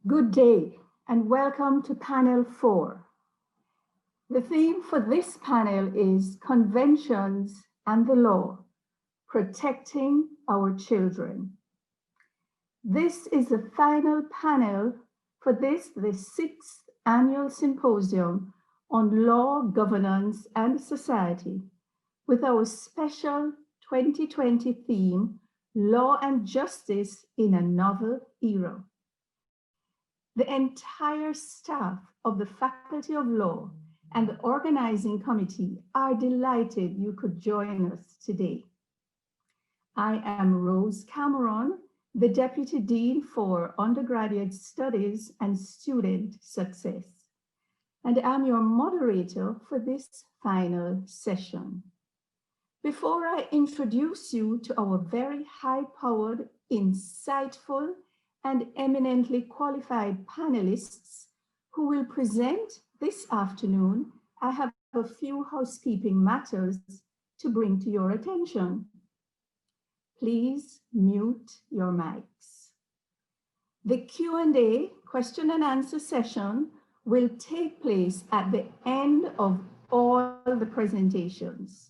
Good day and welcome to panel 4. The theme for this panel is Conventions and the Law, Protecting Our Children. This is the final panel for the 6th annual Symposium on Law, Governance and Society, with our special 2020 theme, Law and Justice in a Novel Era. The entire staff of the Faculty of Law and the organizing committee are delighted you could join us today. I am Rose Cameron, the Deputy Dean for Undergraduate Studies and Student Success, and I'm your moderator for this final session. Before I introduce you to our very high-powered, insightful, and eminently qualified panelists who will present this afternoon, I have a few housekeeping matters to bring to your attention. Please mute your mics. The Q&A, question and answer session will take place at the end of all the presentations.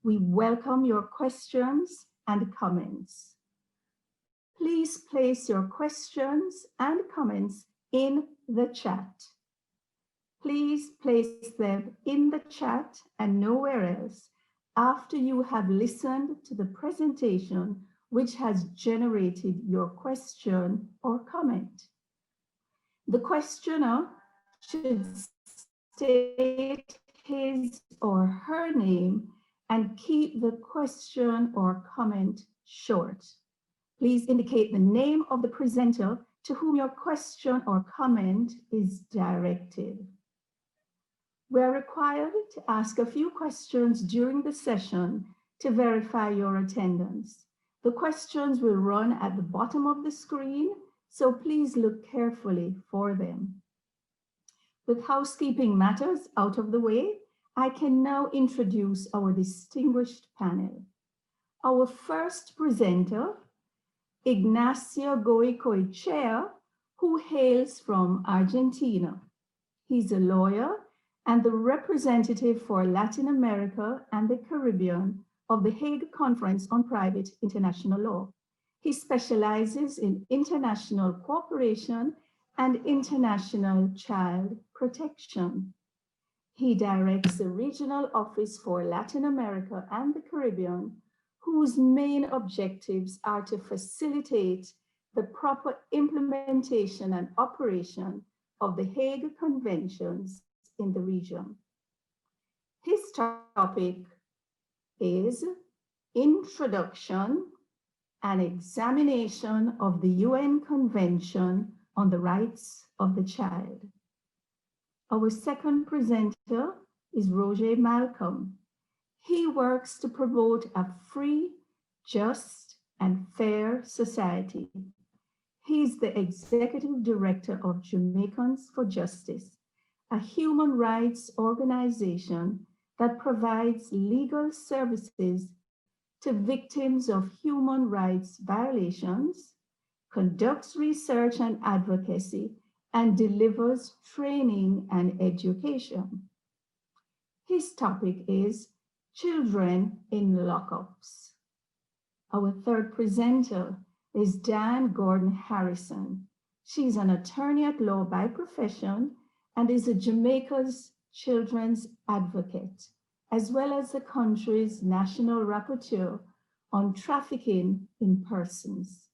We welcome your questions and comments. Please place your questions and comments in the chat. Please place them in the chat and nowhere else after you have listened to the presentation which has generated your question or comment. The questioner should state his or her name and keep the question or comment short. Please indicate the name of the presenter to whom your question or comment is directed. We are required to ask a few questions during the session to verify your attendance. The questions will run at the bottom of the screen, so please look carefully for them. With housekeeping matters out of the way, I can now introduce our distinguished panel. Our first presenter, Ignacio Goicoechea, who hails from Argentina. He's a lawyer and the representative for Latin America and the Caribbean of the Hague Conference on Private International Law. He specializes in international cooperation and international child protection. He directs the Regional Office for Latin America and the Caribbean, whose main objectives are to facilitate the proper implementation and operation of the Hague Conventions in the region. His topic is Introduction and Examination of the UN Convention on the Rights of the Child. Our second presenter is Rodje Malcolm. He works to promote a free, just, and fair society. He's the Executive Director of Jamaicans for Justice, a human rights organization that provides legal services to victims of human rights violations, conducts research and advocacy, and delivers training and education. His topic is Children in Lockups. Our third presenter is Diahann Gordon-Harrison. She's an attorney at law by profession and is a Jamaica's children's advocate, as well as the country's national rapporteur on trafficking in persons.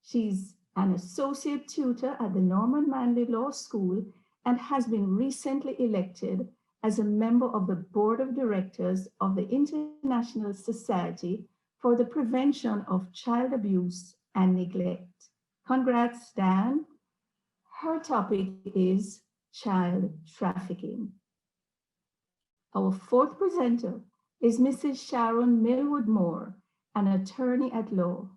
She's an associate tutor at the Norman Manley Law School and has been recently elected as a member of the Board of Directors of the International Society for the Prevention of Child Abuse and Neglect. Congrats, Diahann. Her topic is child trafficking. Our fourth presenter is Mrs. Sharon Milwood-Moore, an attorney at law.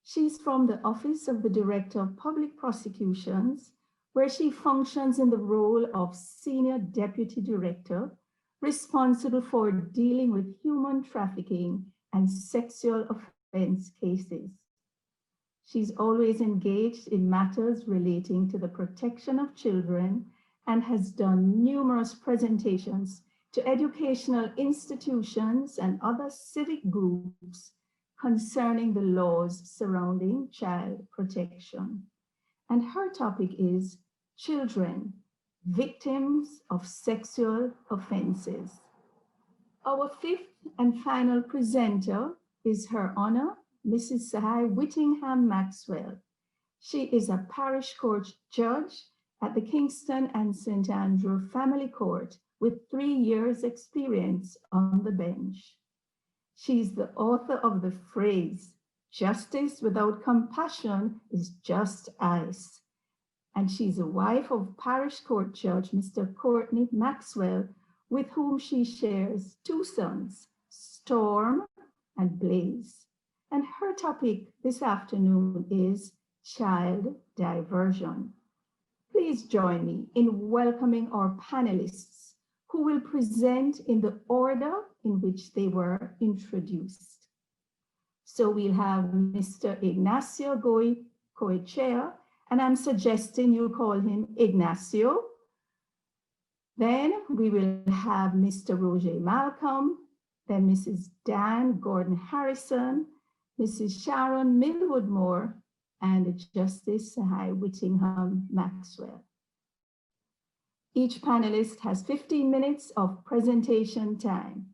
She's from the Office of the Director of Public Prosecutions, where she functions in the role of Senior Deputy Director, responsible for dealing with human trafficking and sexual offense cases. She's always engaged in matters relating to the protection of children and has done numerous presentations to educational institutions and other civic groups concerning the laws surrounding child protection. And her topic is children, victims of sexual offenses. Our fifth and final presenter is Her Honor, Mrs. Sahai Whittingham Maxwell. She is a parish court judge at the Kingston and St. Andrew Family Court with 3 years experience on the bench. She's the author of the phrase, "Justice without compassion is just ice." And she's a wife of parish court judge Mr. Courtney Maxwell, with whom she shares 2 sons, Storm and Blaze. And her topic this afternoon is child diversion. Please join me in welcoming our panelists, who will present in the order in which they were introduced. So we'll have Mr. Ignacio Goicoechea, and I'm suggesting you call him Ignacio. Then we will have Mr. Rodje Malcolm, then Mrs. Dan Gordon Harrison, Mrs. Sharon Milwood-Moore, and Justice Sahai Whittingham Maxwell. Each panelist has 15 minutes of presentation time.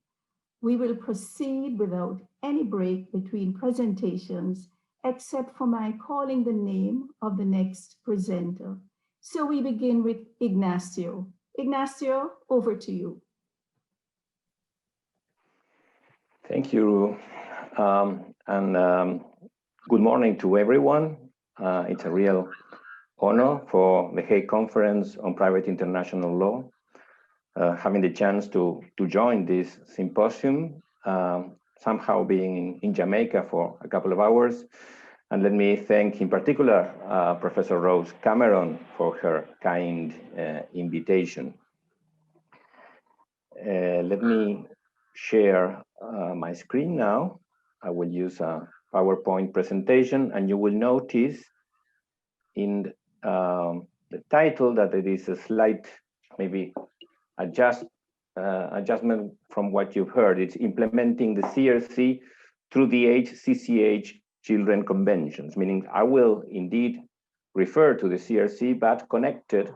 We will proceed without any break between presentations, except for my calling the name of the next presenter. So we begin with Ignacio. Ignacio, over to you. Thank you, good morning to everyone. It's a real honor for the Hague Conference on Private International Law, having the chance to join this symposium, somehow being in Jamaica for a couple of hours. And let me thank in particular Professor Rose Cameron for her kind invitation. Let me share my screen now. I will use a PowerPoint presentation, and you will notice in the title that it is a slight, maybe adjustment from what you've heard. It's implementing the CRC through the HCCH Children Conventions, meaning I will indeed refer to the CRC, but connected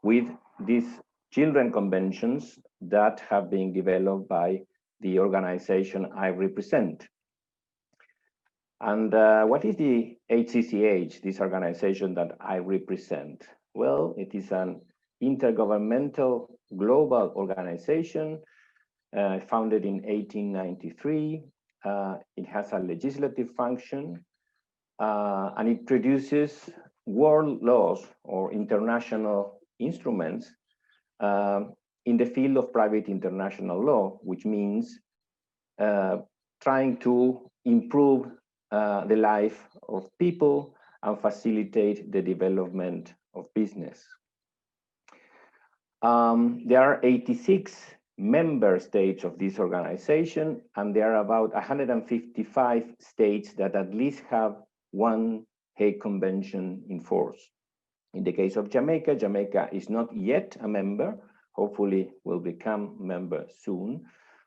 with these children conventions that have been developed by the organization I represent. And what is the HCCH, this organization that I represent? Well, it is an intergovernmental global organization founded in 1893. It has a legislative function, and it produces world laws or international instruments in the field of private international law, which means trying to improve the life of people and facilitate the development of business. There are 86 member states of this organization, and there are about 155 states that at least have one Hague Convention in force. In the case of Jamaica, Jamaica is not yet a member, hopefully will become a member soon,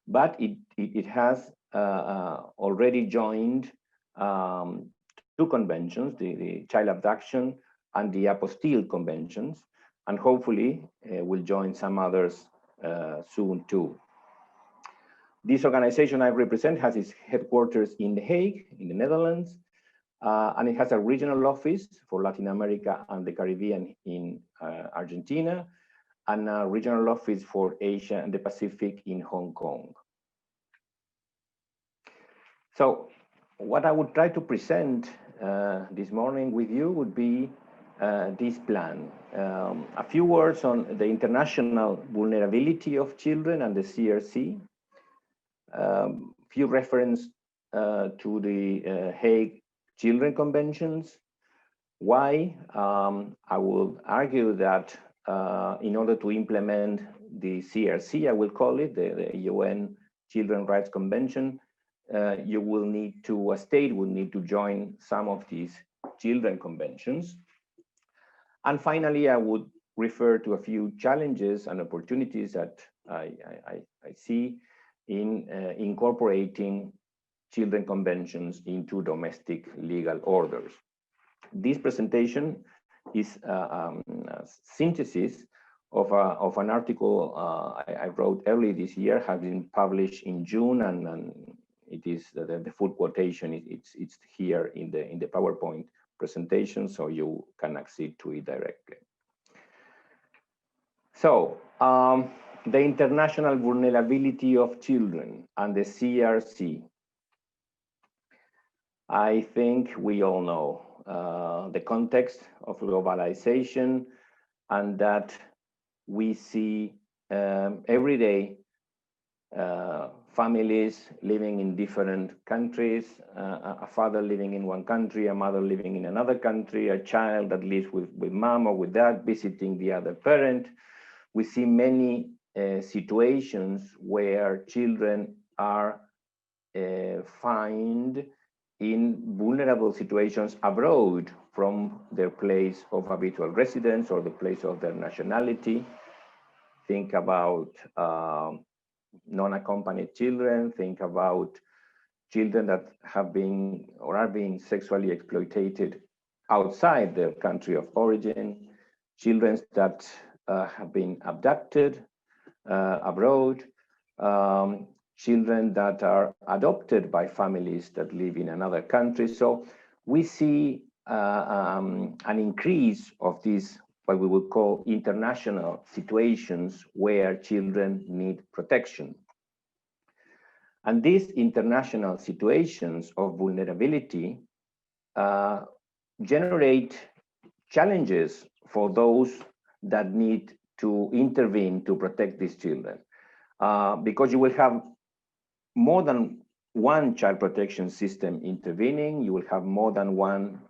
but it has already joined 2 conventions, the child abduction and the apostille conventions, and hopefully will join some others soon too. This organization I represent has its headquarters in The Hague, in the Netherlands, and it has a regional office for Latin America and the Caribbean in Argentina, and a regional office for Asia and the Pacific in Hong Kong. So what I would try to present this morning with you would be this plan. A few words on the international vulnerability of children and the CRC. Few reference to the Hague Children Conventions. Why? I will argue that in order to implement the CRC, I will call it, the UN Children's Rights Convention, you will need to, a state will need to join some of these children conventions. And finally, I would refer to a few challenges and opportunities that I see in incorporating children conventions into domestic legal orders. This presentation is a synthesis of an article I wrote early this year, has been published in June, and it is the full quotation. It's here in the PowerPoint presentation, so you can accede to it directly. So the international vulnerability of children and the CRC. I think we all know the context of globalization, and that we see every day families living in different countries, a father living in one country, a mother living in another country, a child that lives with mom or with dad visiting the other parent. We see many situations where children are found in vulnerable situations abroad from their place of habitual residence or the place of their nationality. Think about non-accompanied children, think about children that have been or are being sexually exploited outside their country of origin, children that have been abducted abroad, children that are adopted by families that live in another country. So we see an increase of these, what we would call international situations where children need protection. And these international situations of vulnerability generate challenges for those that need to intervene to protect these children. Because you will have more than one child protection system intervening, you will have more than one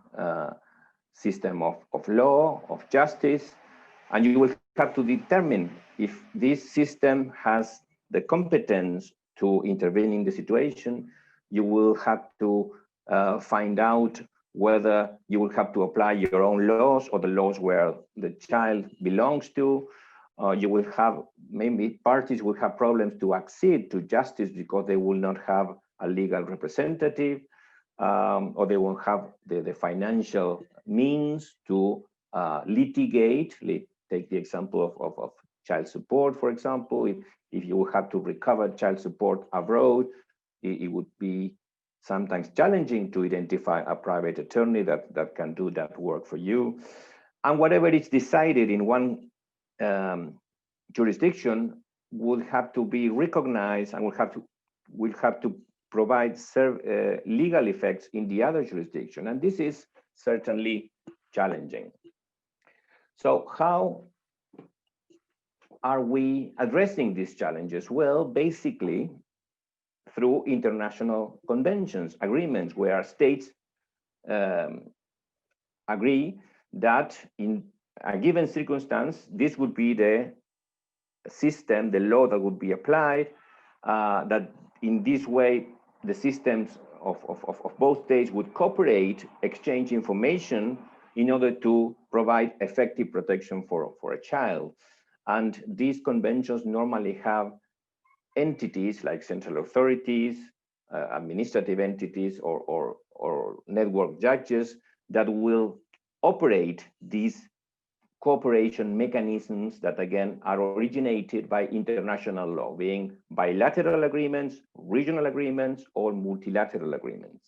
system of law, of justice, and you will have to determine if this system has the competence to intervene in the situation. You will have to find out whether you will have to apply your own laws or the laws where the child belongs to. You will have, maybe parties will have problems to accede to justice because they will not have a legal representative, or they won't have the financial means to litigate. Take the example of child support, for example. If you have to recover child support abroad, it would be sometimes challenging to identify a private attorney that can do that work for you. And whatever is decided in one jurisdiction would have to be recognized and will have to provide legal effects in the other jurisdiction. And this is certainly challenging. So how are we addressing these challenges? Well, basically through international conventions, agreements, where states agree that in a given circumstance, this would be the system, the law that would be applied, that in this way, the systems of both states would cooperate, exchange information in order to provide effective protection for a child. And these conventions normally have entities like central authorities, administrative entities, or network judges that will operate these cooperation mechanisms that, again, are originated by international law, being bilateral agreements, regional agreements, or multilateral agreements.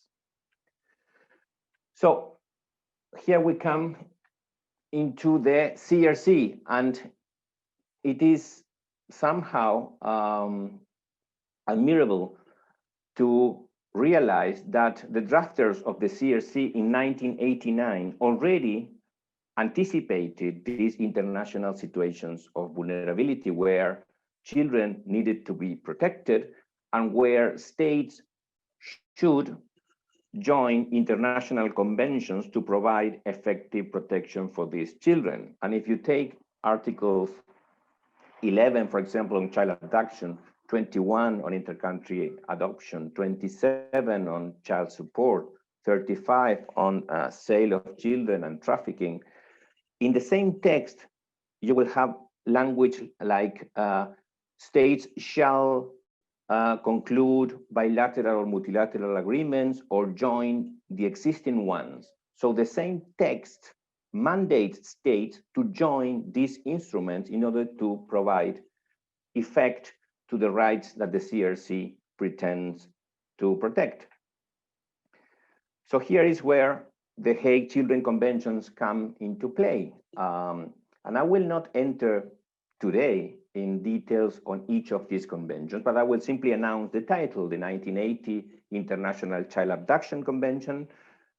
So here we come into the CRC, and it is somehow admirable to realize that the drafters of the CRC in 1989 already anticipated these international situations of vulnerability where children needed to be protected and where states should join international conventions to provide effective protection for these children. And if you take Articles 11, for example, on child abduction, 21 on intercountry adoption, 27 on child support, 35 on sale of children and trafficking, in the same text, you will have language like states shall conclude bilateral or multilateral agreements or join the existing ones. So the same text mandates states to join these instruments in order to provide effect to the rights that the CRC pretends to protect. So here is where the Hague Children Conventions come into play. And I will not enter today in details on each of these conventions, but I will simply announce the title, the 1980 International Child Abduction Convention,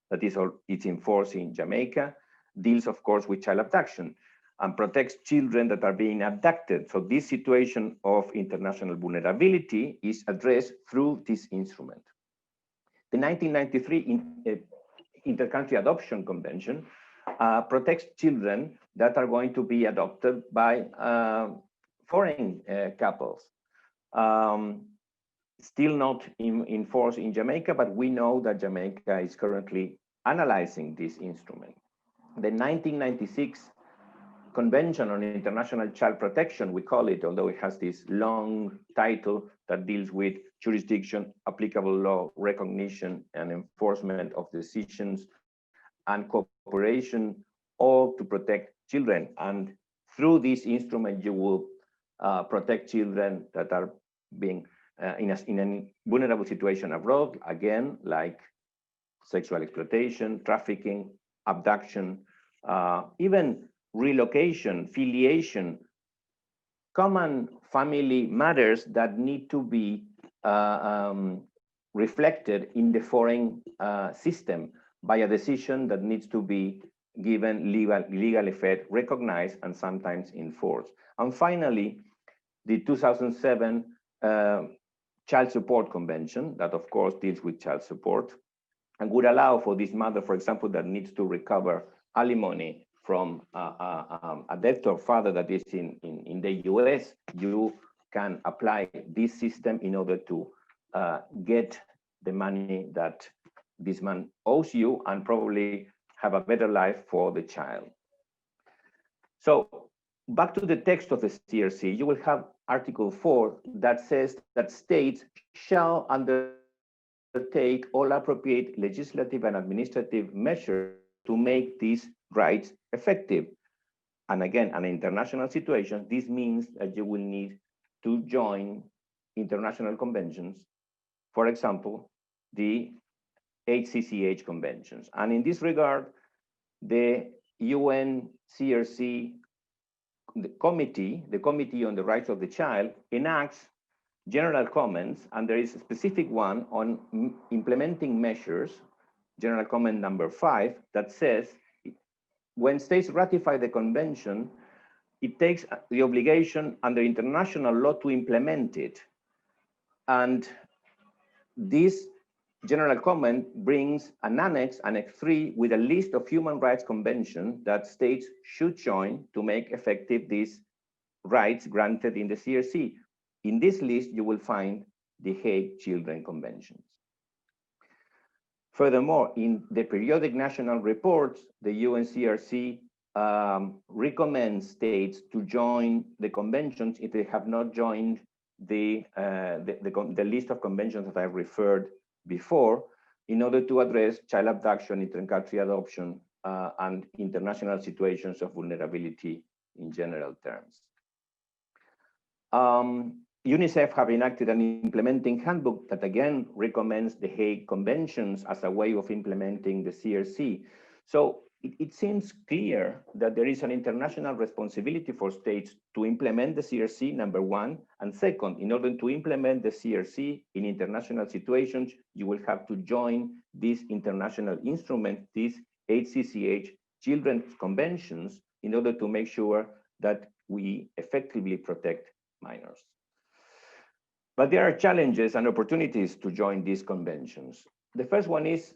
that is it's in force in Jamaica, deals, of course, with child abduction and protects children that are being abducted. So this situation of international vulnerability is addressed through this instrument. The 1993 Inter-Country Adoption Convention protects children that are going to be adopted by foreign couples. Still not in force in Jamaica, but we know that Jamaica is currently analyzing this instrument. The 1996 Convention on International Child Protection, we call it, although it has this long title that deals with jurisdiction, applicable law, recognition, and enforcement of decisions, and cooperation, all to protect children. And through this instrument, you will protect children that are being in a vulnerable situation abroad, again, like sexual exploitation, trafficking, abduction, even relocation, filiation, common family matters that need to be reflected in the foreign system by a decision that needs to be given legal effect, recognized, and sometimes enforced. And finally, the 2007 Child Support Convention, that of course deals with child support, and would allow for this mother, for example, that needs to recover alimony from a debtor father that is in the US, you can apply this system in order to get the money that this man owes you and probably have a better life for the child. So back to the text of the CRC, you will have Article 4 that says that states shall undertake all appropriate legislative and administrative measures to make these rights effective. And again, in international situations, this means that you will need to join international conventions, for example, the HCCH conventions. And in this regard, the UN CRC, the Committee on the Rights of the Child, enacts general comments, and there is a specific one on implementing measures, general comment number 5, that says when states ratify the convention, it takes the obligation under international law to implement it. And this general comment brings an annex, Annex 3, with a list of human rights conventions that states should join to make effective these rights granted in the CRC. In this list, you will find the Hague Children Conventions. Furthermore, in the periodic national reports, the UNCRC recommends states to join the conventions if they have not joined the list of conventions that I referred before, in order to address child abduction, inter-country adoption, and international situations of vulnerability in general terms. UNICEF have enacted an implementing handbook that again recommends the Hague Conventions as a way of implementing the CRC. So it seems clear that there is an international responsibility for states to implement the CRC, number one, and second, in order to implement the CRC in international situations, you will have to join this international instrument, these HCCH Children's Conventions, in order to make sure that we effectively protect minors. But there are challenges and opportunities to join these conventions. The first one is,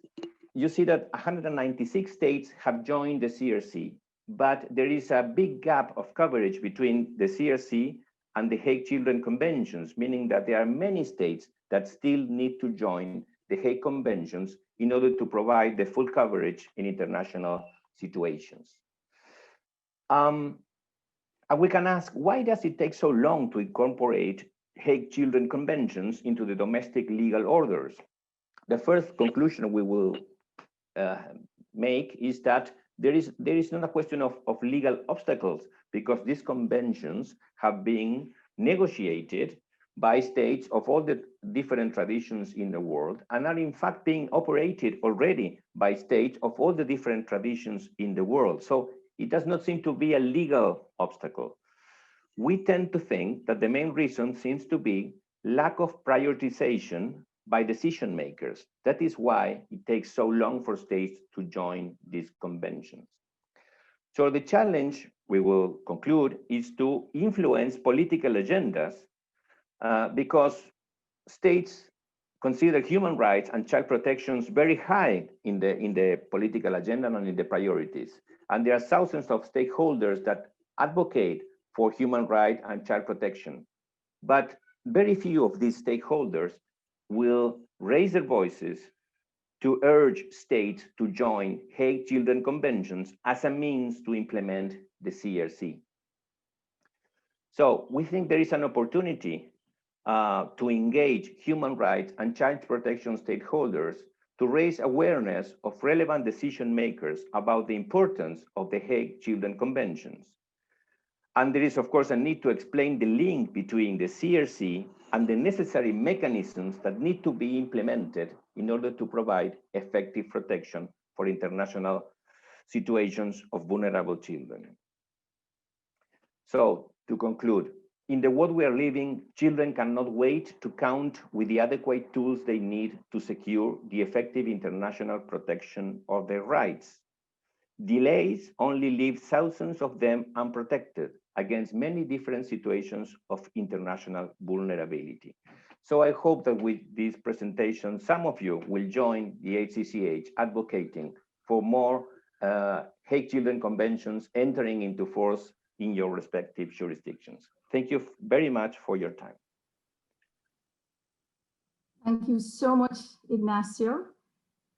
you see that 196 states have joined the CRC, but there is a big gap of coverage between the CRC and the Hague Children Conventions, meaning that there are many states that still need to join the Hague Conventions in order to provide the full coverage in international situations. And we can ask, why does it take so long to incorporate Hague Children Conventions into the domestic legal orders? The first conclusion we will make is that there is not a question of legal obstacles, because these conventions have been negotiated by states of all the different traditions in the world, and are in fact being operated already by states of all the different traditions in the world. So it does not seem to be a legal obstacle. We tend to think that the main reason seems to be lack of prioritization by decision makers. That is why it takes so long for states to join these conventions. So the challenge, we will conclude, is to influence political agendas because states consider human rights and child protections very high in the political agenda and in the priorities. And there are thousands of stakeholders that advocate for human rights and child protection. But very few of these stakeholders will raise their voices to urge states to join Hague Children Conventions as a means to implement the CRC. So we think there is an opportunity to engage human rights and child protection stakeholders to raise awareness of relevant decision makers about the importance of the Hague Children Conventions. And there is, of course, a need to explain the link between the CRC and the necessary mechanisms that need to be implemented in order to provide effective protection for international situations of vulnerable children. So, to conclude, in the world we are living, children cannot wait to count with the adequate tools they need to secure the effective international protection of their rights. Delays only leave thousands of them unprotected against many different situations of international vulnerability. So I hope that with this presentation, some of you will join the HCCH advocating for more Hague Children Conventions entering into force in your respective jurisdictions. Thank you very much for your time. Thank you so much, Ignacio.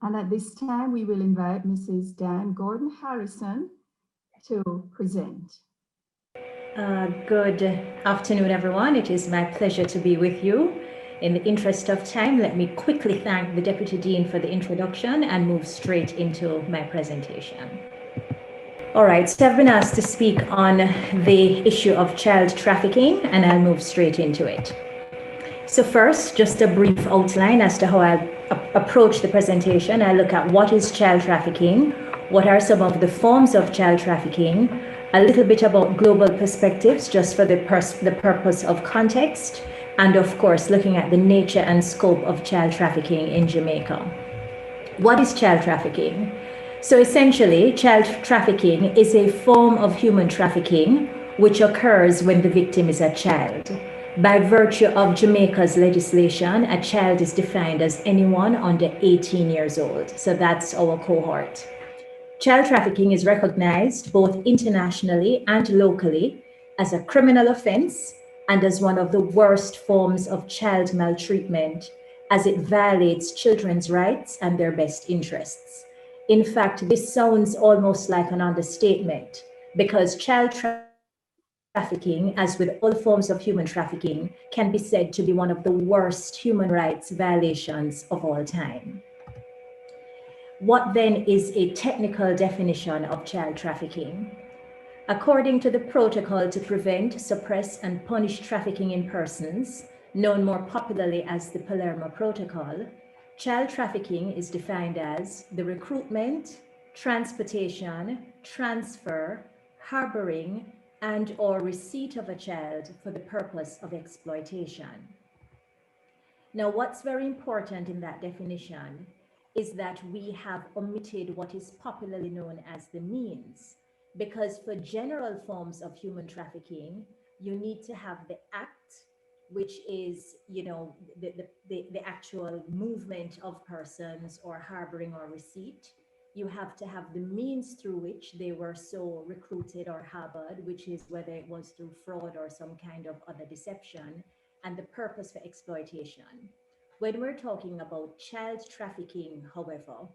And at this time, we will invite Mrs. Diahann Gordon-Harrison to present. Good afternoon, everyone. It is my pleasure to be with you. In the interest of time, let me quickly thank the Deputy Dean for the introduction and move straight into my presentation. All right, so I've been asked to speak on the issue of child trafficking, and I'll move straight into it. So first, just a brief outline as to how I'll approach the presentation. I look at what is child trafficking, what are some of the forms of child trafficking, a little bit about global perspectives just for the purpose of context, and of course, looking at the nature and scope of child trafficking in Jamaica. What is child trafficking? So essentially, child trafficking is a form of human trafficking which occurs when the victim is a child. By virtue of Jamaica's legislation, a child is defined as anyone under 18 years old. So that's our cohort. Child trafficking is recognized both internationally and locally as a criminal offense and as one of the worst forms of child maltreatment, as it violates children's rights and their best interests. In fact, this sounds almost like an understatement, because child trafficking, as with all forms of human trafficking, can be said to be one of the worst human rights violations of all time. What then is a technical definition of child trafficking? According to the Protocol to Prevent, Suppress and Punish Trafficking in Persons, known more popularly as the Palermo Protocol, child trafficking is defined as the recruitment, transportation, transfer, harboring, and/or receipt of a child for the purpose of exploitation. Now, what's very important in that definition is that we have omitted what is popularly known as the means, because for general forms of human trafficking, you need to have the act, which is, the actual movement of persons or harboring or receipt. You have to have the means through which they were so recruited or harbored, which is whether it was through fraud or some kind of other deception, and the purpose for exploitation. When we're talking about child trafficking, however,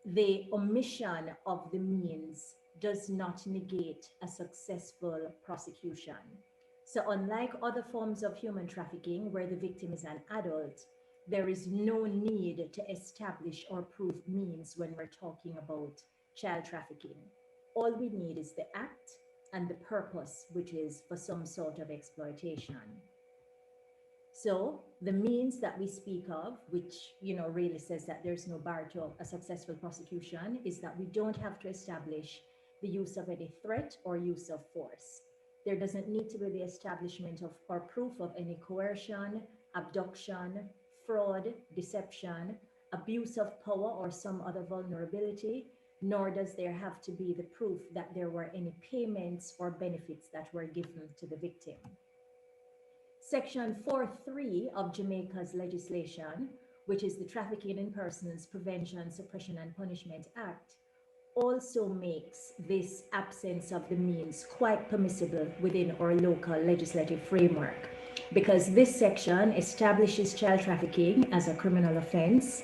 the omission of the means does not negate a successful prosecution. So unlike other forms of human trafficking where the victim is an adult, there is no need to establish or prove means when we're talking about child trafficking. All we need is the act and the purpose, which is for some sort of exploitation. So the means that we speak of, which really says that there's no bar to a successful prosecution, is that we don't have to establish the use of any threat or use of force. There doesn't need to be the establishment of or proof of any coercion, abduction, fraud, deception, abuse of power, or some other vulnerability, nor does there have to be the proof that there were any payments or benefits that were given to the victim. Section 4.3 of Jamaica's legislation, which is the Trafficking in Persons Prevention, Suppression and Punishment Act, also makes this absence of the means quite permissible within our local legislative framework, because this section establishes child trafficking as a criminal offense,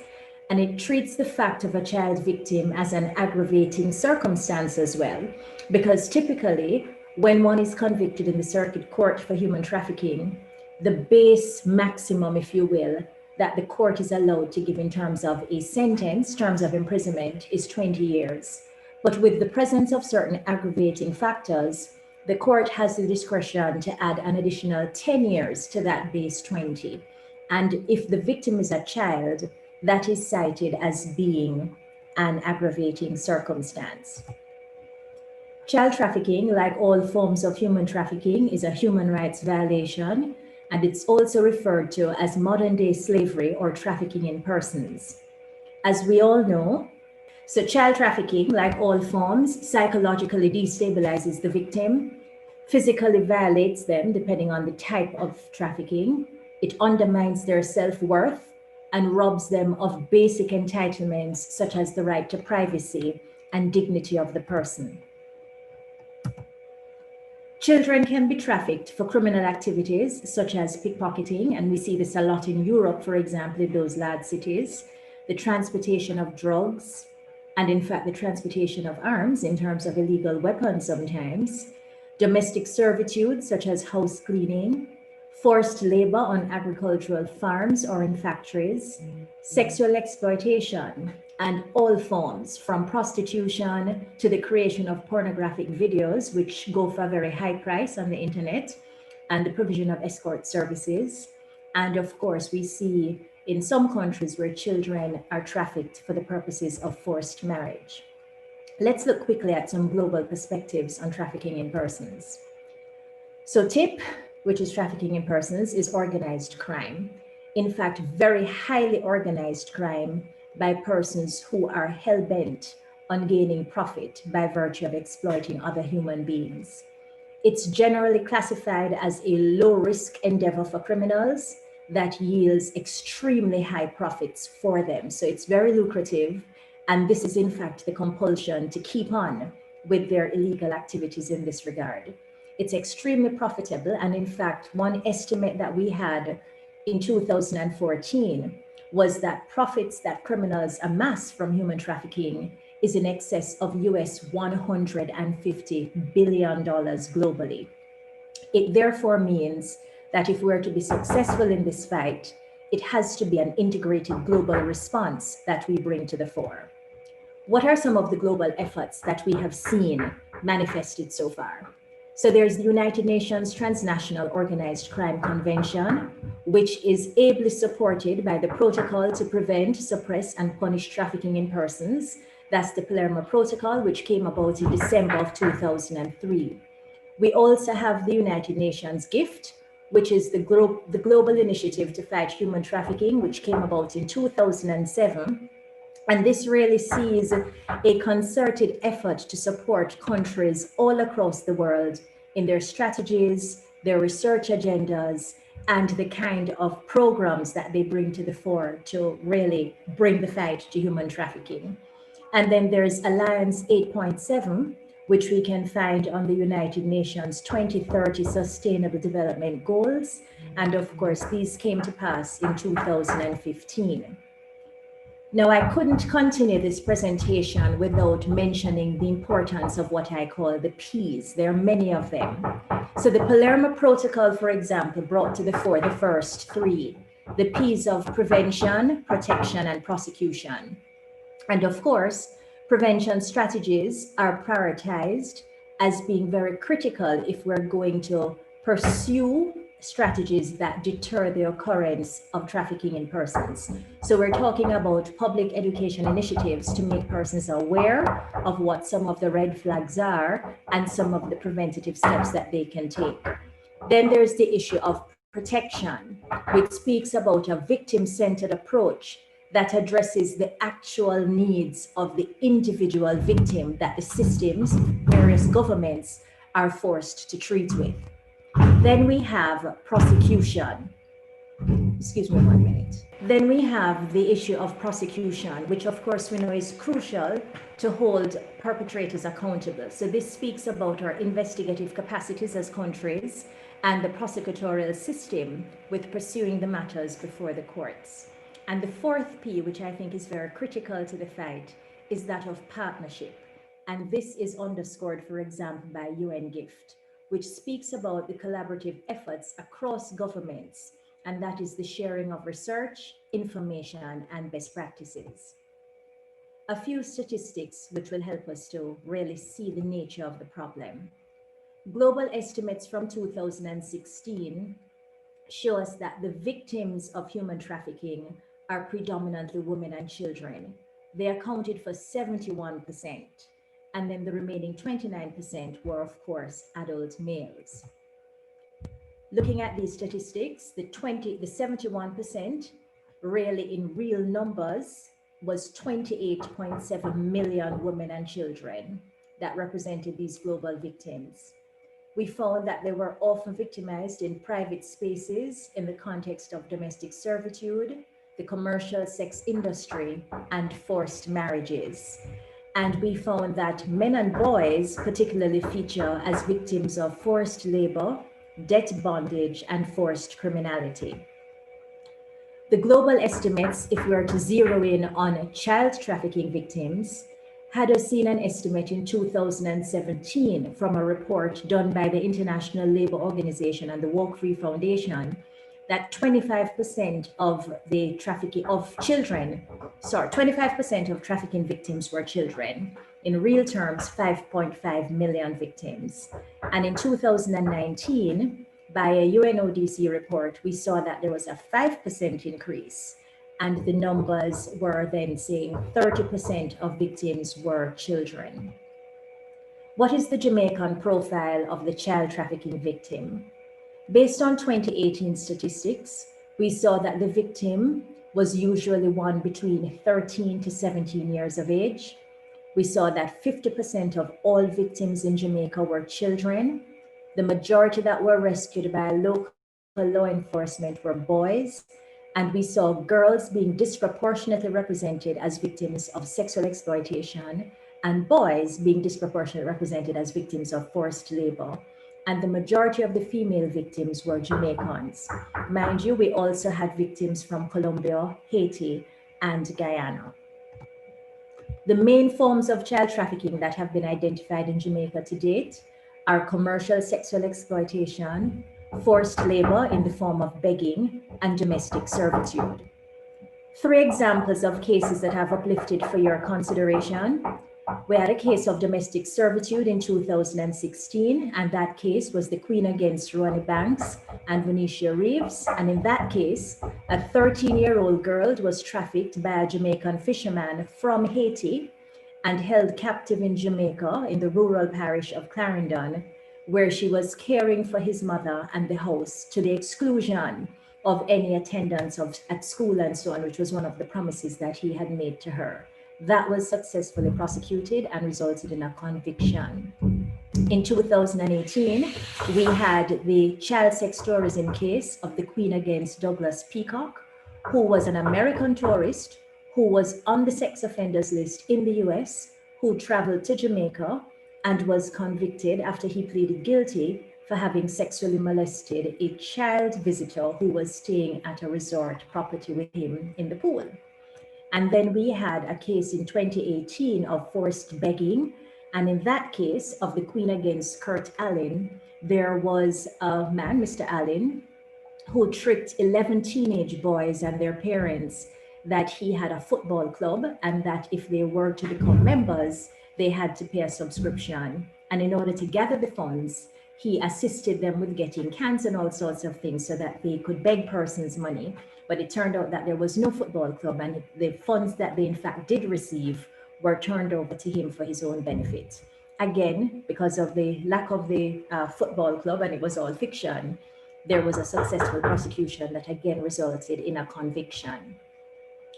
and it treats the fact of a child victim as an aggravating circumstance as well, because typically when one is convicted in the circuit court for human trafficking, the base maximum, if you will, that the court is allowed to give in terms of a sentence, terms of imprisonment, is 20 years. But with the presence of certain aggravating factors, the court has the discretion to add an additional 10 years to that base 20. And if the victim is a child, that is cited as being an aggravating circumstance. Child trafficking, like all forms of human trafficking, is a human rights violation, and it's also referred to as modern-day slavery or trafficking in persons. As we all know, so child trafficking, like all forms, psychologically destabilizes the victim, physically violates them depending on the type of trafficking, it undermines their self-worth, and robs them of basic entitlements such as the right to privacy and dignity of the person. Children can be trafficked for criminal activities such as pickpocketing, and we see this a lot in Europe, for example, in those large cities, the transportation of drugs, and in fact, the transportation of arms in terms of illegal weapons sometimes, domestic servitude such as house cleaning, forced labor on agricultural farms or in factories, sexual exploitation, and all forms from prostitution to the creation of pornographic videos, which go for a very high price on the internet, and the provision of escort services. And of course, we see in some countries where children are trafficked for the purposes of forced marriage. Let's look quickly at some global perspectives on trafficking in persons. So TIP, which is trafficking in persons, is organized crime. In fact, very highly organized crime by persons who are hell-bent on gaining profit by virtue of exploiting other human beings. It's generally classified as a low-risk endeavor for criminals that yields extremely high profits for them. So it's very lucrative, and this is in fact the compulsion to keep on with their illegal activities in this regard. It's extremely profitable, and in fact, one estimate that we had in 2014 was that profits that criminals amass from human trafficking is in excess of US $150 billion globally. It therefore means that if we're to be successful in this fight, it has to be an integrated global response that we bring to the fore. What are some of the global efforts that we have seen manifested so far? So there's the United Nations Transnational Organized Crime Convention, which is ably supported by the Protocol to Prevent, Suppress, and Punish Trafficking in Persons. That's the Palermo Protocol, which came about in December of 2003. We also have the United Nations GIFT, which is the Global Initiative to Fight Human Trafficking, which came about in 2007. And this really sees a concerted effort to support countries all across the world in their strategies, their research agendas, and the kind of programs that they bring to the fore to really bring the fight to human trafficking. And then there's Alliance 8.7, which we can find on the United Nations 2030 Sustainable Development Goals. And of course, these came to pass in 2015. Now, I couldn't continue this presentation without mentioning the importance of what I call the P's. There are many of them. So the Palermo Protocol, for example, brought to the fore the first three, the P's of prevention, protection, and prosecution. And of course, prevention strategies are prioritized as being very critical if we're going to pursue strategies that deter the occurrence of trafficking in persons. So we're talking about public education initiatives to make persons aware of what some of the red flags are and some of the preventative steps that they can take. Then there's the issue of protection, which speaks about a victim-centered approach that addresses the actual needs of the individual victim that the systems, various governments, are forced to treat with. Then we have prosecution. Excuse me 1 minute. Then we have the issue of prosecution, which of course we know is crucial to hold perpetrators accountable. So this speaks about our investigative capacities as countries and the prosecutorial system with pursuing the matters before the courts. And the fourth P, which I think is very critical to the fight, is that of partnership. And this is underscored, for example, by UN GIFT, which speaks about the collaborative efforts across governments, and that is the sharing of research, information, and best practices. A few statistics which will help us to really see the nature of the problem. Global estimates from 2016 show us that the victims of human trafficking are predominantly women and children. They accounted for 71%, and then the remaining 29% were, of course, adult males. Looking at these statistics, the 71% really in real numbers was 28.7 million women and children that represented these global victims. We found that they were often victimized in private spaces in the context of domestic servitude, the commercial sex industry, and forced marriages. And we found that men and boys particularly feature as victims of forced labor, debt bondage, and forced criminality. The global estimates, if we were to zero in on child trafficking victims, had us seen an estimate in 2017 from a report done by the International Labour Organization and the Walk Free Foundation that 25% of the trafficking of children, 25% of trafficking victims were children. In real terms, 5.5 million victims. And in 2019, by a UNODC report, we saw that there was a 5% increase. And the numbers were then saying 30% of victims were children. What is the Jamaican profile of the child trafficking victim? Based on 2018 statistics, we saw that the victim was usually one between 13 to 17 years of age. We saw that 50% of all victims in Jamaica were children. The majority that were rescued by local law enforcement were boys. And we saw girls being disproportionately represented as victims of sexual exploitation and boys being disproportionately represented as victims of forced labor. And the majority of the female victims were Jamaicans. Mind you, we also had victims from Colombia, Haiti, and Guyana. The main forms of child trafficking that have been identified in Jamaica to date are commercial sexual exploitation, forced labor in the form of begging, and domestic servitude. 3 examples of cases that I've uplifted for your consideration. We had a case of domestic servitude in 2016, and that case was the Queen against Ronnie Banks and Venetia Reeves. And in that case, a 13-year-old girl was trafficked by a Jamaican fisherman from Haiti and held captive in Jamaica in the rural parish of Clarendon, where she was caring for his mother and the house to the exclusion of any attendance at school and so on, which was one of the promises that he had made to her. That was successfully prosecuted and resulted in a conviction. In 2018, we had the child sex tourism case of the Queen against Douglas Peacock, who was an American tourist who was on the sex offenders list in the US, who traveled to Jamaica, and was convicted after he pleaded guilty for having sexually molested a child visitor who was staying at a resort property with him in the pool. And then we had a case in 2018 of forced begging. And in that case of the Queen against Kurt Allen, there was a man, Mr. Allen, who tricked 11 teenage boys and their parents that he had a football club and that if they were to become members, they had to pay a subscription. And in order to gather the funds, he assisted them with getting cans and all sorts of things so that they could beg persons money. But it turned out that there was no football club, and the funds that they in fact did receive were turned over to him for his own benefit. Again, because of the lack of the football club, and it was all fiction, there was a successful prosecution that again resulted in a conviction.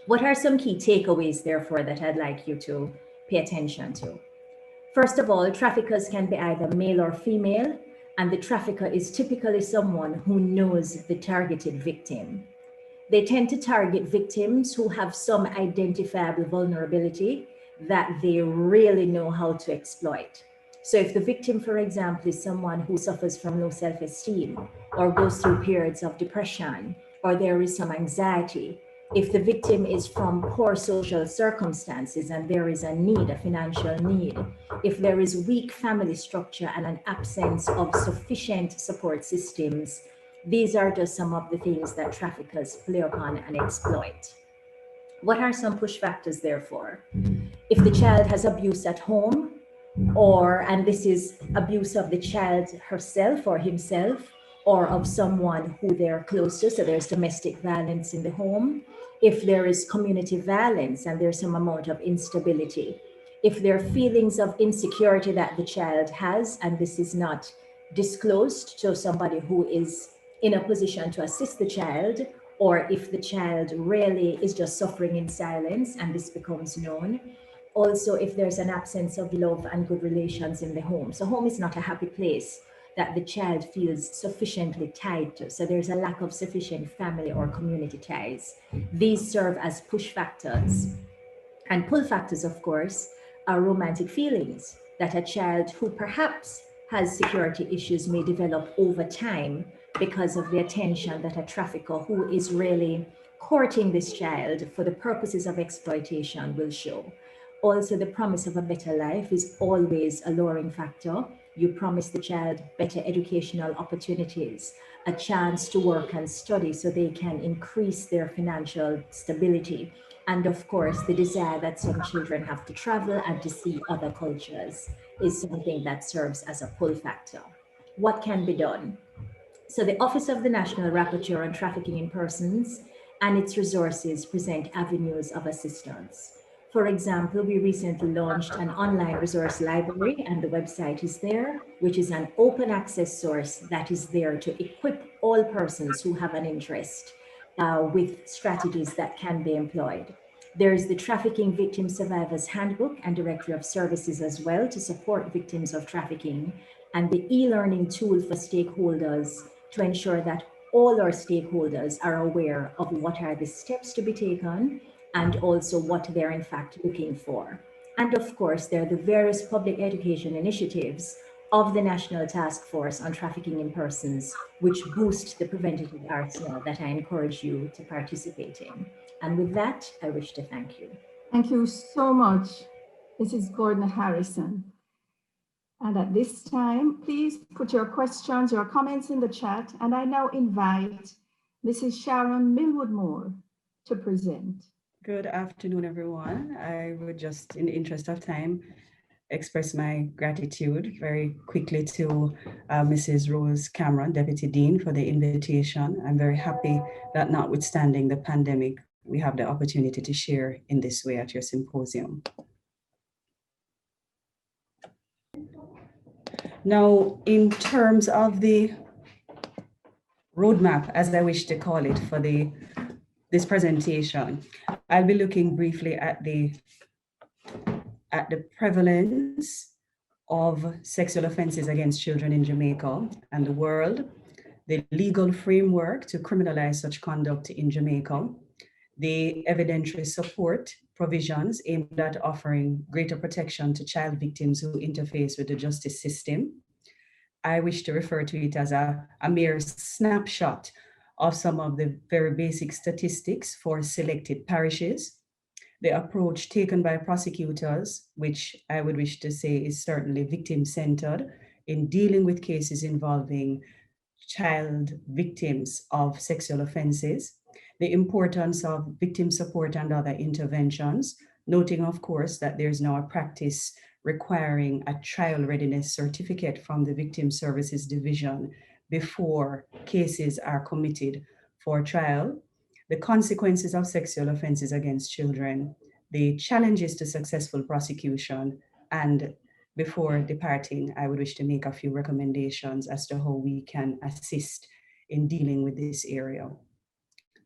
What are some key takeaways, therefore, that I'd like you to pay attention to? First of all, traffickers can be either male or female, and the trafficker is typically someone who knows the targeted victim. They tend to target victims who have some identifiable vulnerability that they really know how to exploit. So if the victim, for example, is someone who suffers from low self-esteem or goes through periods of depression, or there is some anxiety, if the victim is from poor social circumstances and there is a need, a financial need, if there is weak family structure and an absence of sufficient support systems, these are just some of the things that traffickers play upon and exploit. What are some push factors, therefore? If the child has abuse at home, and this is abuse of the child herself or himself, or of someone who they're close to, so there's domestic violence in the home. If there is community violence and there's some amount of instability, if there are feelings of insecurity that the child has, and this is not disclosed to somebody who is in a position to assist the child, or if the child really is just suffering in silence and this becomes known. Also, if there's an absence of love and good relations in the home. So home is not a happy place that the child feels sufficiently tied to. So there's a lack of sufficient family or community ties. These serve as push factors. And pull factors, of course, are romantic feelings that a child who perhaps has security issues may develop over time because of the attention that a trafficker who is really courting this child for the purposes of exploitation will show. Also, the promise of a better life is always a luring factor. You promise the child better educational opportunities, a chance to work and study so they can increase their financial stability. And of course, the desire that some children have to travel and to see other cultures is something that serves as a pull factor. What can be done? So the Office of the National Rapporteur on Trafficking in Persons and its resources present avenues of assistance. For example, we recently launched an online resource library, and the website is there, which is an open access source that is there to equip all persons who have an interest with strategies that can be employed. There is the Trafficking Victim Survivors Handbook and Directory of Services as well to support victims of trafficking, and the e-learning tool for stakeholders to ensure that all our stakeholders are aware of what are the steps to be taken and also what they're in fact looking for. And of course, there are the various public education initiatives of the National Task Force on Trafficking in Persons, which boost the preventative arsenal that I encourage you to participate in. And with that, I wish to thank you. Thank you so much, Mrs. Gordon-Harrison. And at this time, please put your questions or comments in the chat. And I now invite Mrs. Sharon Milwood-Moore to present. Good afternoon, everyone. I would just, in the interest of time, express my gratitude very quickly to Mrs. Rose Cameron, Deputy Dean, for the invitation. I'm very happy that notwithstanding the pandemic, we have the opportunity to share in this way at your symposium. Now, in terms of the roadmap, as I wish to call it, for this presentation, I'll be looking briefly at the prevalence of sexual offenses against children in Jamaica and the world, the legal framework to criminalize such conduct in Jamaica, the evidentiary support provisions aimed at offering greater protection to child victims who interface with the justice system. I wish to refer to it as a mere snapshot of some of the very basic statistics for selected parishes. The approach taken by prosecutors, which I would wish to say is certainly victim-centered in dealing with cases involving child victims of sexual offenses, the importance of victim support and other interventions, noting, of course, that there's now a practice requiring a trial readiness certificate from the Victim Services Division before cases are committed for trial, the consequences of sexual offenses against children, the challenges to successful prosecution, and before departing, I would wish to make a few recommendations as to how we can assist in dealing with this area.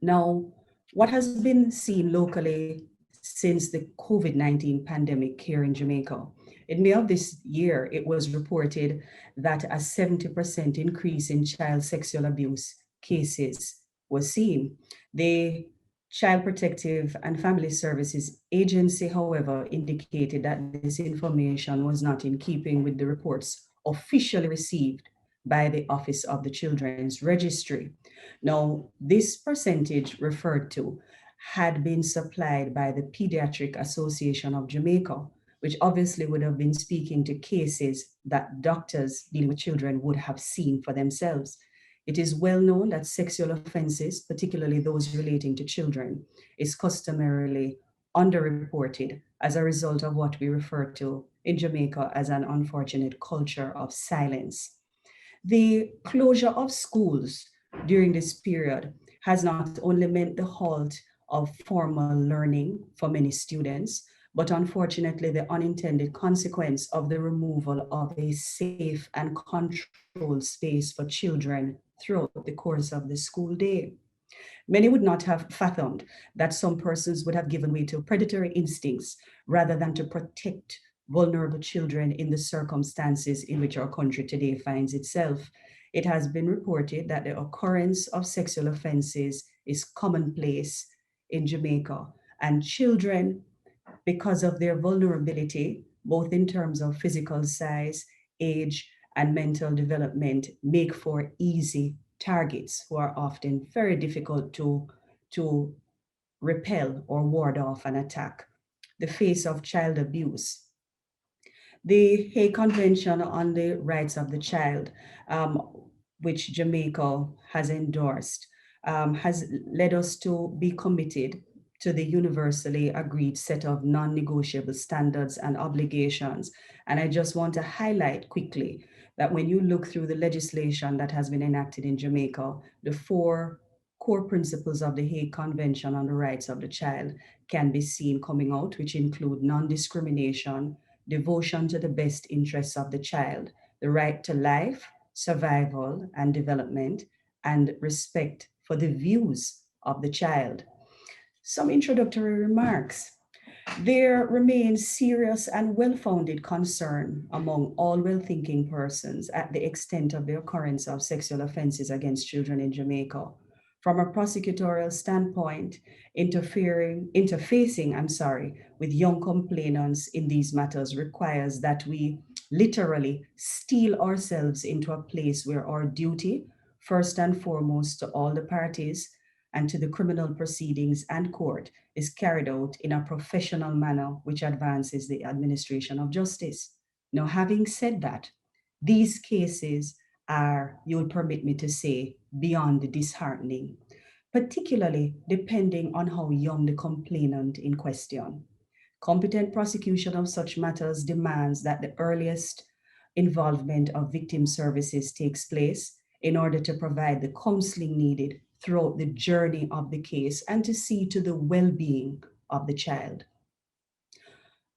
Now, what has been seen locally since the COVID-19 pandemic here in Jamaica? In May of this year, it was reported that a 70% increase in child sexual abuse cases was seen. The Child Protective and Family Services Agency, however, indicated that this information was not in keeping with the reports officially received by the Office of the Children's Registry. Now, this percentage referred to had been supplied by the Pediatric Association of Jamaica, which obviously would have been speaking to cases that doctors dealing with children would have seen for themselves. It is well known that sexual offenses, particularly those relating to children, is customarily underreported as a result of what we refer to in Jamaica as an unfortunate culture of silence. The closure of schools during this period has not only meant the halt of formal learning for many students, but unfortunately the unintended consequence of the removal of a safe and controlled space for children throughout the course of the school day. Many would not have fathomed that some persons would have given way to predatory instincts rather than to protect vulnerable children in the circumstances in which our country today finds itself. It has been reported that the occurrence of sexual offenses is commonplace in Jamaica, and children, because of their vulnerability, both in terms of physical size, age, and mental development, make for easy targets who are often very difficult to repel or ward off an attack. The face of child abuse. The Hague Convention on the Rights of the Child, which Jamaica has endorsed, has led us to be committed to the universally agreed set of non-negotiable standards and obligations. And I just want to highlight quickly that when you look through the legislation that has been enacted in Jamaica, the 4 core principles of the Hague Convention on the Rights of the Child can be seen coming out, which include non-discrimination, devotion to the best interests of the child, the right to life, survival, and development, and respect for the views of the child. Some introductory remarks. There remains serious and well-founded concern among all well-thinking persons at the extent of the occurrence of sexual offenses against children in Jamaica. From a prosecutorial standpoint, interfacing with young complainants in these matters requires that we literally steel ourselves into a place where our duty, first and foremost to all the parties and to the criminal proceedings and court, is carried out in a professional manner which advances the administration of justice. Now, having said that, these cases are, you'll permit me to say, beyond disheartening, particularly depending on how young the complainant in question. Competent prosecution of such matters demands that the earliest involvement of victim services takes place in order to provide the counseling needed throughout the journey of the case and to see to the well-being of the child.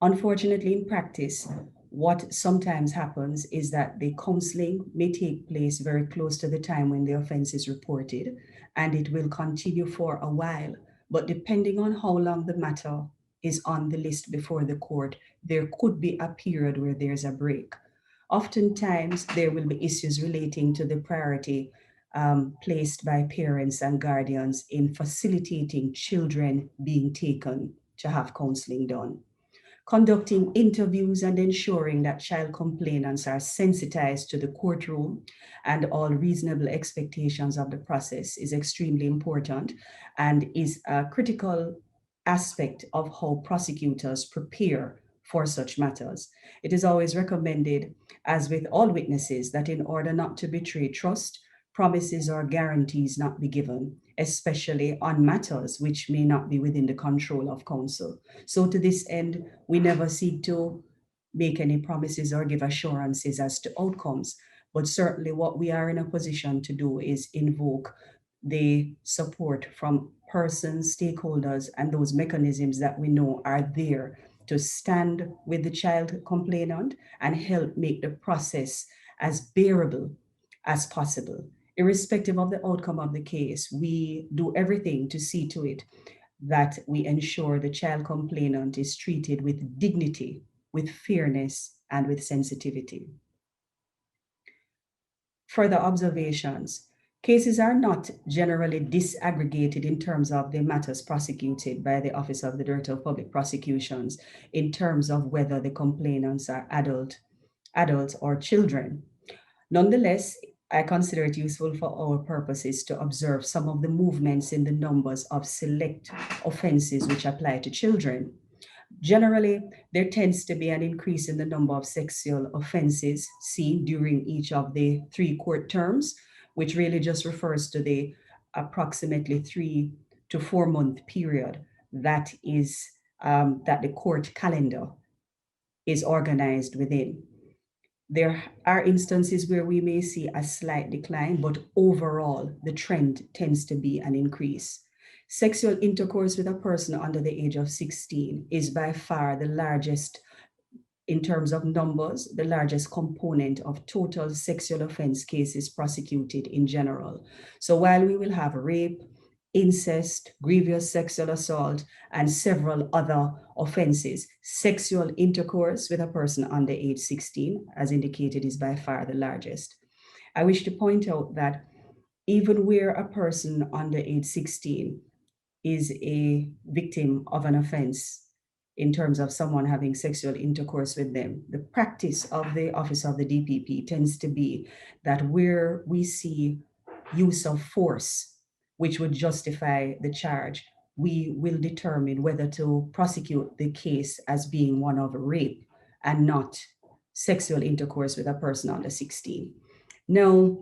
Unfortunately, in practice, what sometimes happens is that the counseling may take place very close to the time when the offense is reported, and it will continue for a while. But depending on how long the matter is on the list before the court, there could be a period where there's a break. Oftentimes, there will be issues relating to the priority placed by parents and guardians in facilitating children being taken to have counseling done. Conducting interviews and ensuring that child complainants are sensitized to the courtroom and all reasonable expectations of the process is extremely important and is a critical aspect of how prosecutors prepare for such matters. It is always recommended, as with all witnesses, that in order not to betray trust, promises or guarantees not be given, especially on matters which may not be within the control of counsel. So to this end, we never seek to make any promises or give assurances as to outcomes, but certainly what we are in a position to do is invoke the support from persons, stakeholders, and those mechanisms that we know are there to stand with the child complainant and help make the process as bearable as possible. Irrespective of the outcome of the case, we do everything to see to it that we ensure the child complainant is treated with dignity, with fairness, and with sensitivity. Further observations. Cases are not generally disaggregated in terms of the matters prosecuted by the Office of the Director of Public Prosecutions in terms of whether the complainants are adults or children. Nonetheless, I consider it useful for our purposes to observe some of the movements in the numbers of select offenses which apply to children. Generally, there tends to be an increase in the number of sexual offenses seen during each of the 3 court terms, which really just refers to the approximately 3 to 4 month period that is that the court calendar is organized within. There are instances where we may see a slight decline, but overall, the trend tends to be an increase. Sexual intercourse with a person under the age of 16 is by far the largest, in terms of numbers, the largest component of total sexual offense cases prosecuted in general. So while we will have rape, incest, grievous sexual assault, and several other offenses, sexual intercourse with a person under age 16, as indicated, is by far the largest. I wish to point out that even where a person under age 16 is a victim of an offense in terms of someone having sexual intercourse with them, the practice of the Office of the DPP tends to be that where we see use of force, which would justify the charge, we will determine whether to prosecute the case as being one of rape and not sexual intercourse with a person under 16. Now,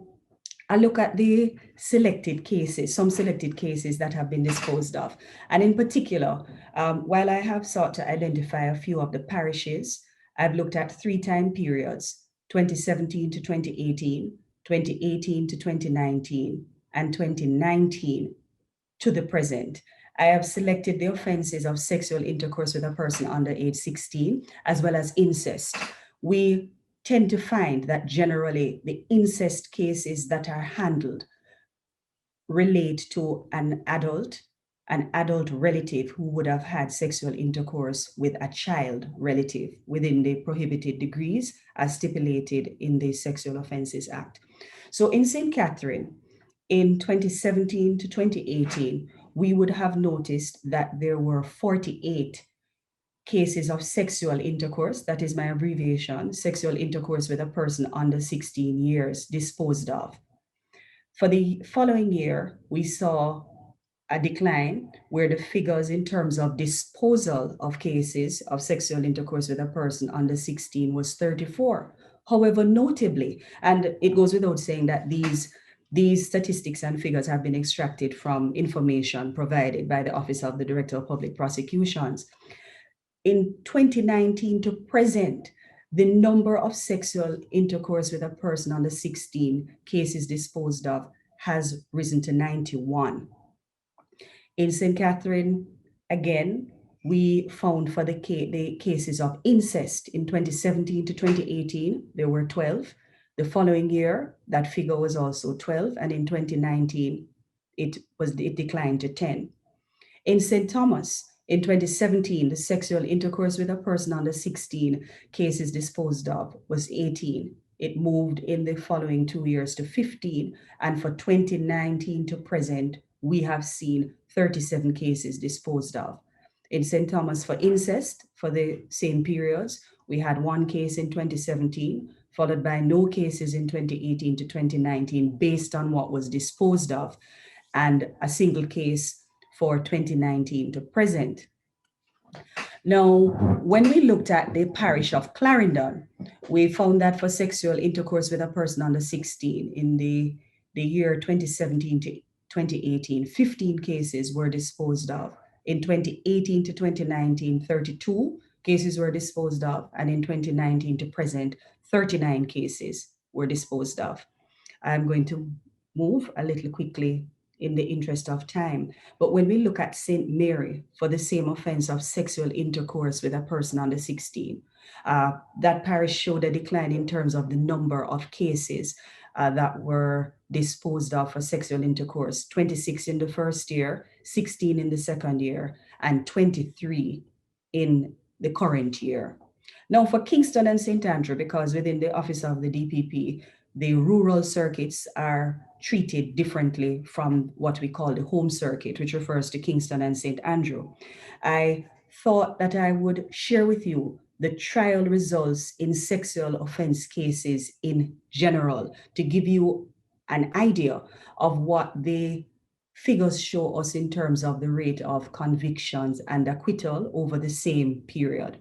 I look at the selected cases, some selected cases that have been disposed of. And in particular, while I have sought to identify a few of the parishes, I've looked at 3 time periods, 2017 to 2018, 2018 to 2019, and 2019 to the present. I have selected the offenses of sexual intercourse with a person under age 16, as well as incest. We tend to find that generally the incest cases that are handled relate to an adult relative who would have had sexual intercourse with a child relative within the prohibited degrees as stipulated in the Sexual Offences Act. So in St. Catherine, in 2017 to 2018, we would have noticed that there were 48 cases of sexual intercourse, that is my abbreviation, sexual intercourse with a person under 16 years disposed of. For the following year, we saw a decline where the figures in terms of disposal of cases of sexual intercourse with a person under 16 was 34. However, notably, and it goes without saying that these statistics and figures have been extracted from information provided by the Office of the Director of Public Prosecutions. In 2019 to present, the number of sexual intercourse with a person under 16 cases disposed of has risen to 91. In St. Catherine, again, we found for the cases of incest in 2017 to 2018, there were 12. The following year, that figure was also 12, and in 2019, it declined to 10. In St. Thomas, in 2017, the sexual intercourse with a person under 16 cases disposed of was 18. it moved in the following 2 years to 15. And for 2019 to present, we have seen 37 cases disposed of. In St. Thomas for incest, for the same periods, we had 1 case in 2017, followed by no cases in 2018 to 2019 based on what was disposed of, and a single case for 2019 to present. Now, when we looked at the parish of Clarendon, we found that for sexual intercourse with a person under 16 in the year 2017 to 2018, 15 cases were disposed of. In 2018 to 2019, 32 cases were disposed of, and in 2019 to present, 39 cases were disposed of. I'm going to move a little quickly in the interest of time. But when we look at St. Mary for the same offense of sexual intercourse with a person under 16, that parish showed a decline in terms of the number of cases that were disposed of for sexual intercourse, 26 in the first year, 16 in the second year, and 23 in the current year. Now for Kingston and St. Andrew, because within the office of the DPP, the rural circuits are treated differently from what we call the home circuit, which refers to Kingston and St. Andrew. I thought that I would share with you the trial results in sexual offense cases in general to give you an idea of what the figures show us in terms of the rate of convictions and acquittal over the same period.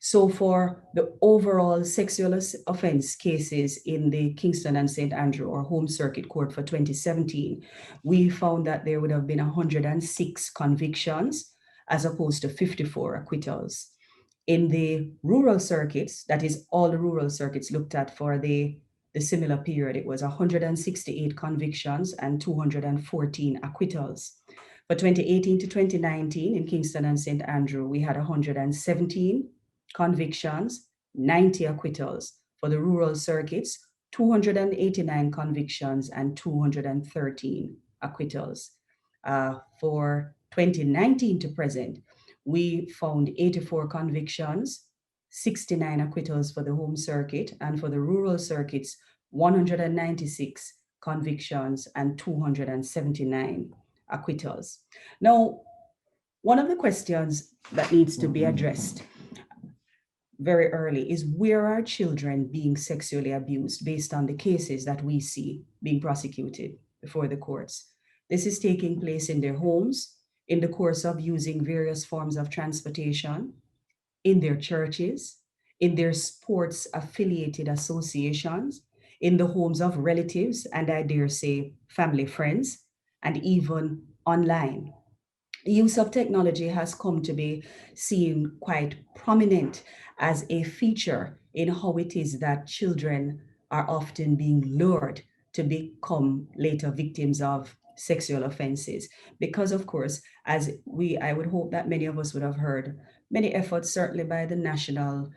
So for the overall sexual offense cases in the Kingston and St. Andrew or Home Circuit Court for 2017, we found that there would have been 106 convictions as opposed to 54 acquittals. In the rural circuits, that is all the rural circuits looked at for the similar period, it was 168 convictions and 214 acquittals. For 2018 to 2019 in Kingston and St. Andrew, we had 117 convictions, 90 acquittals. For the rural circuits, 289 convictions and 213 acquittals. For 2019 to present, we found 84 convictions, 69 acquittals for the home circuit, and for the rural circuits, 196 convictions and 279 acquittals. Now, one of the questions that needs to be addressed very early is, where are children being sexually abused based on the cases that we see being prosecuted before the courts? This is taking place in their homes, in the course of using various forms of transportation, in their churches, in their sports affiliated associations, in the homes of relatives, and I dare say family friends, and even online. The use of technology has come to be seen quite prominent as a feature in how it is that children are often being lured to become later victims of sexual offenses. Because of course, I would hope that many of us would have heard many efforts, certainly by the National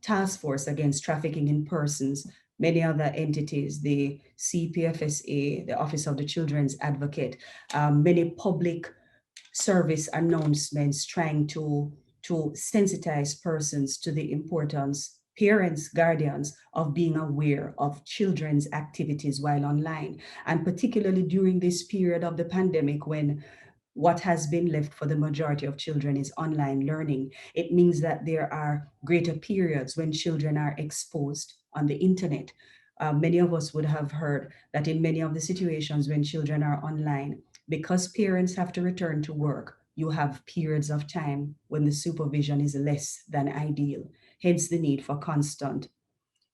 Task Force Against Trafficking in Persons, many other entities, the CPFSA, the Office of the Children's Advocate, many public service announcements trying to sensitize persons to the importance, parents, guardians, of being aware of children's activities while online. And particularly during this period of the pandemic, when what has been left for the majority of children is online learning, it means that there are greater periods when children are exposed on the internet. Many of us would have heard that in many of the situations when children are online, because parents have to return to work, you have periods of time when the supervision is less than ideal, hence the need for constant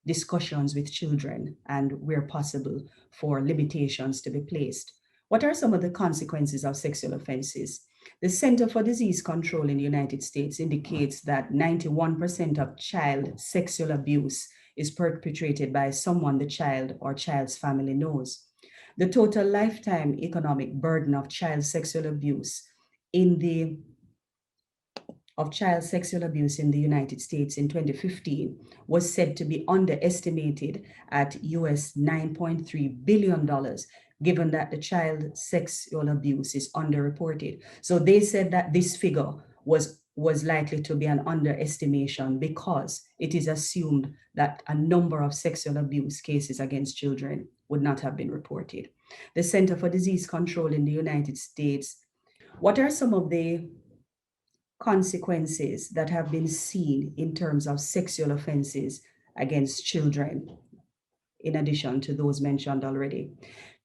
discussions with children and, where possible, for limitations to be placed. What are some of the consequences of sexual offenses? The Center for Disease Control in the United States indicates that 91% of child sexual abuse is perpetrated by someone the child or child's family knows. The total lifetime economic burden of child sexual abuse in the United States in 2015 was said to be underestimated at US $9.3 billion, given that the child sexual abuse is underreported. So they said that this figure was was likely to be an underestimation because it is assumed that a number of sexual abuse cases against children would not have been reported. The Center for Disease Control in the United States, what are some of the consequences that have been seen in terms of sexual offenses against children, in addition to those mentioned already?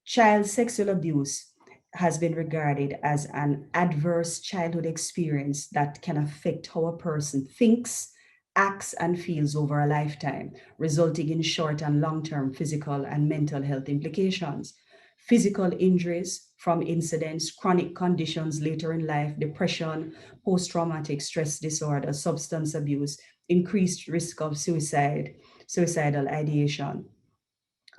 Child sexual abuse has been regarded as an adverse childhood experience that can affect how a person thinks, acts, and feels over a lifetime, resulting in short and long-term physical and mental health implications. Physical injuries from incidents, chronic conditions later in life, depression, post-traumatic stress disorder, substance abuse, increased risk of suicide, suicidal ideation.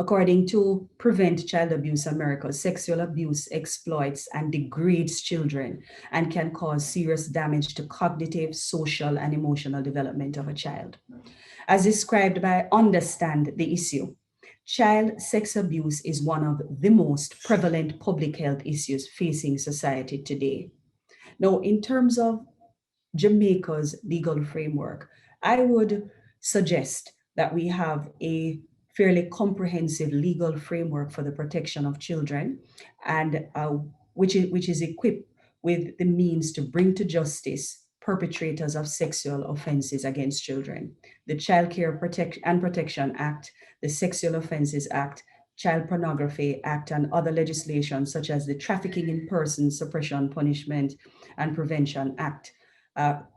According to Prevent Child Abuse America, sexual abuse exploits and degrades children and can cause serious damage to cognitive, social, and emotional development of a child. As described by Understand the Issue, child sex abuse is one of the most prevalent public health issues facing society today. Now, in terms of Jamaica's legal framework, I would suggest that we have a fairly comprehensive legal framework for the protection of children, and which is equipped with the means to bring to justice perpetrators of sexual offenses against children. The Child Care and Protection Act, the Sexual Offenses Act, Child Pornography Act, and other legislation such as the Trafficking in Persons Suppression, Punishment, and Prevention Act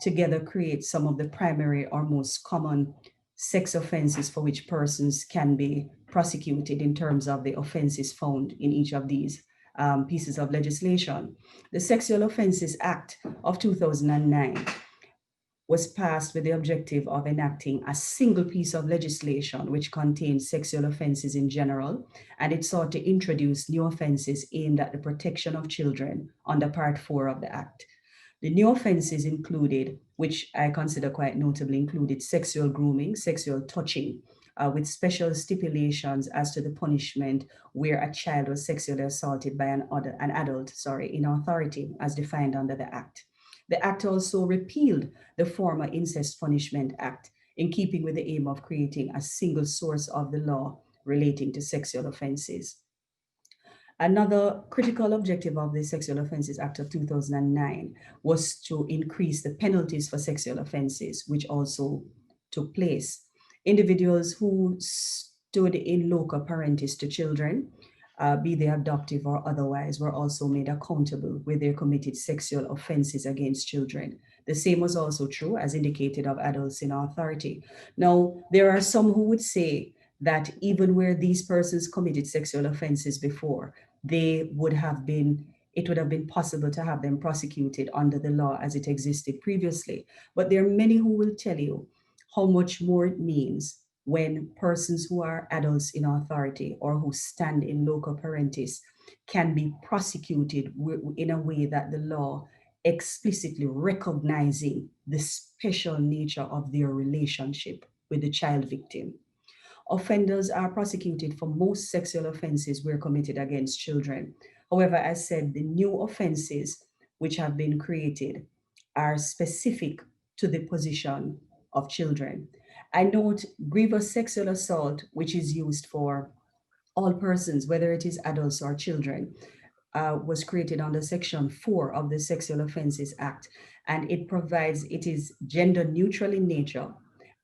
together create some of the primary or most common sex offenses for which persons can be prosecuted in terms of the offenses found in each of these pieces of legislation. The Sexual Offenses Act of 2009 was passed with the objective of enacting a single piece of legislation which contains sexual offenses in general, and it sought to introduce new offenses aimed at the protection of children under Part 4 of the Act. The new offenses included, which I consider quite notably, included sexual grooming, sexual touching, with special stipulations as to the punishment where a child was sexually assaulted by an adult in authority as defined under the Act. The Act also repealed the former Incest Punishment Act in keeping with the aim of creating a single source of the law relating to sexual offenses. Another critical objective of the Sexual Offences Act of 2009 was to increase the penalties for sexual offenses, which also took place. Individuals who stood in loco parentis to children, be they adoptive or otherwise, were also made accountable where they committed sexual offenses against children. The same was also true, as indicated, of adults in authority. Now, there are some who would say that even where these persons committed sexual offenses before, it would have been possible to have them prosecuted under the law as it existed previously. But there are many who will tell you how much more it means when persons who are adults in authority or who stand in loco parentis can be prosecuted in a way that the law explicitly recognizing the special nature of their relationship with the child victim. Offenders are prosecuted for most sexual offenses were committed against children. However, as said, the new offenses which have been created are specific to the position of children. I note grievous sexual assault, which is used for all persons, whether it is adults or children, was created under Section 4 of the Sexual Offences Act, and it is gender neutral in nature,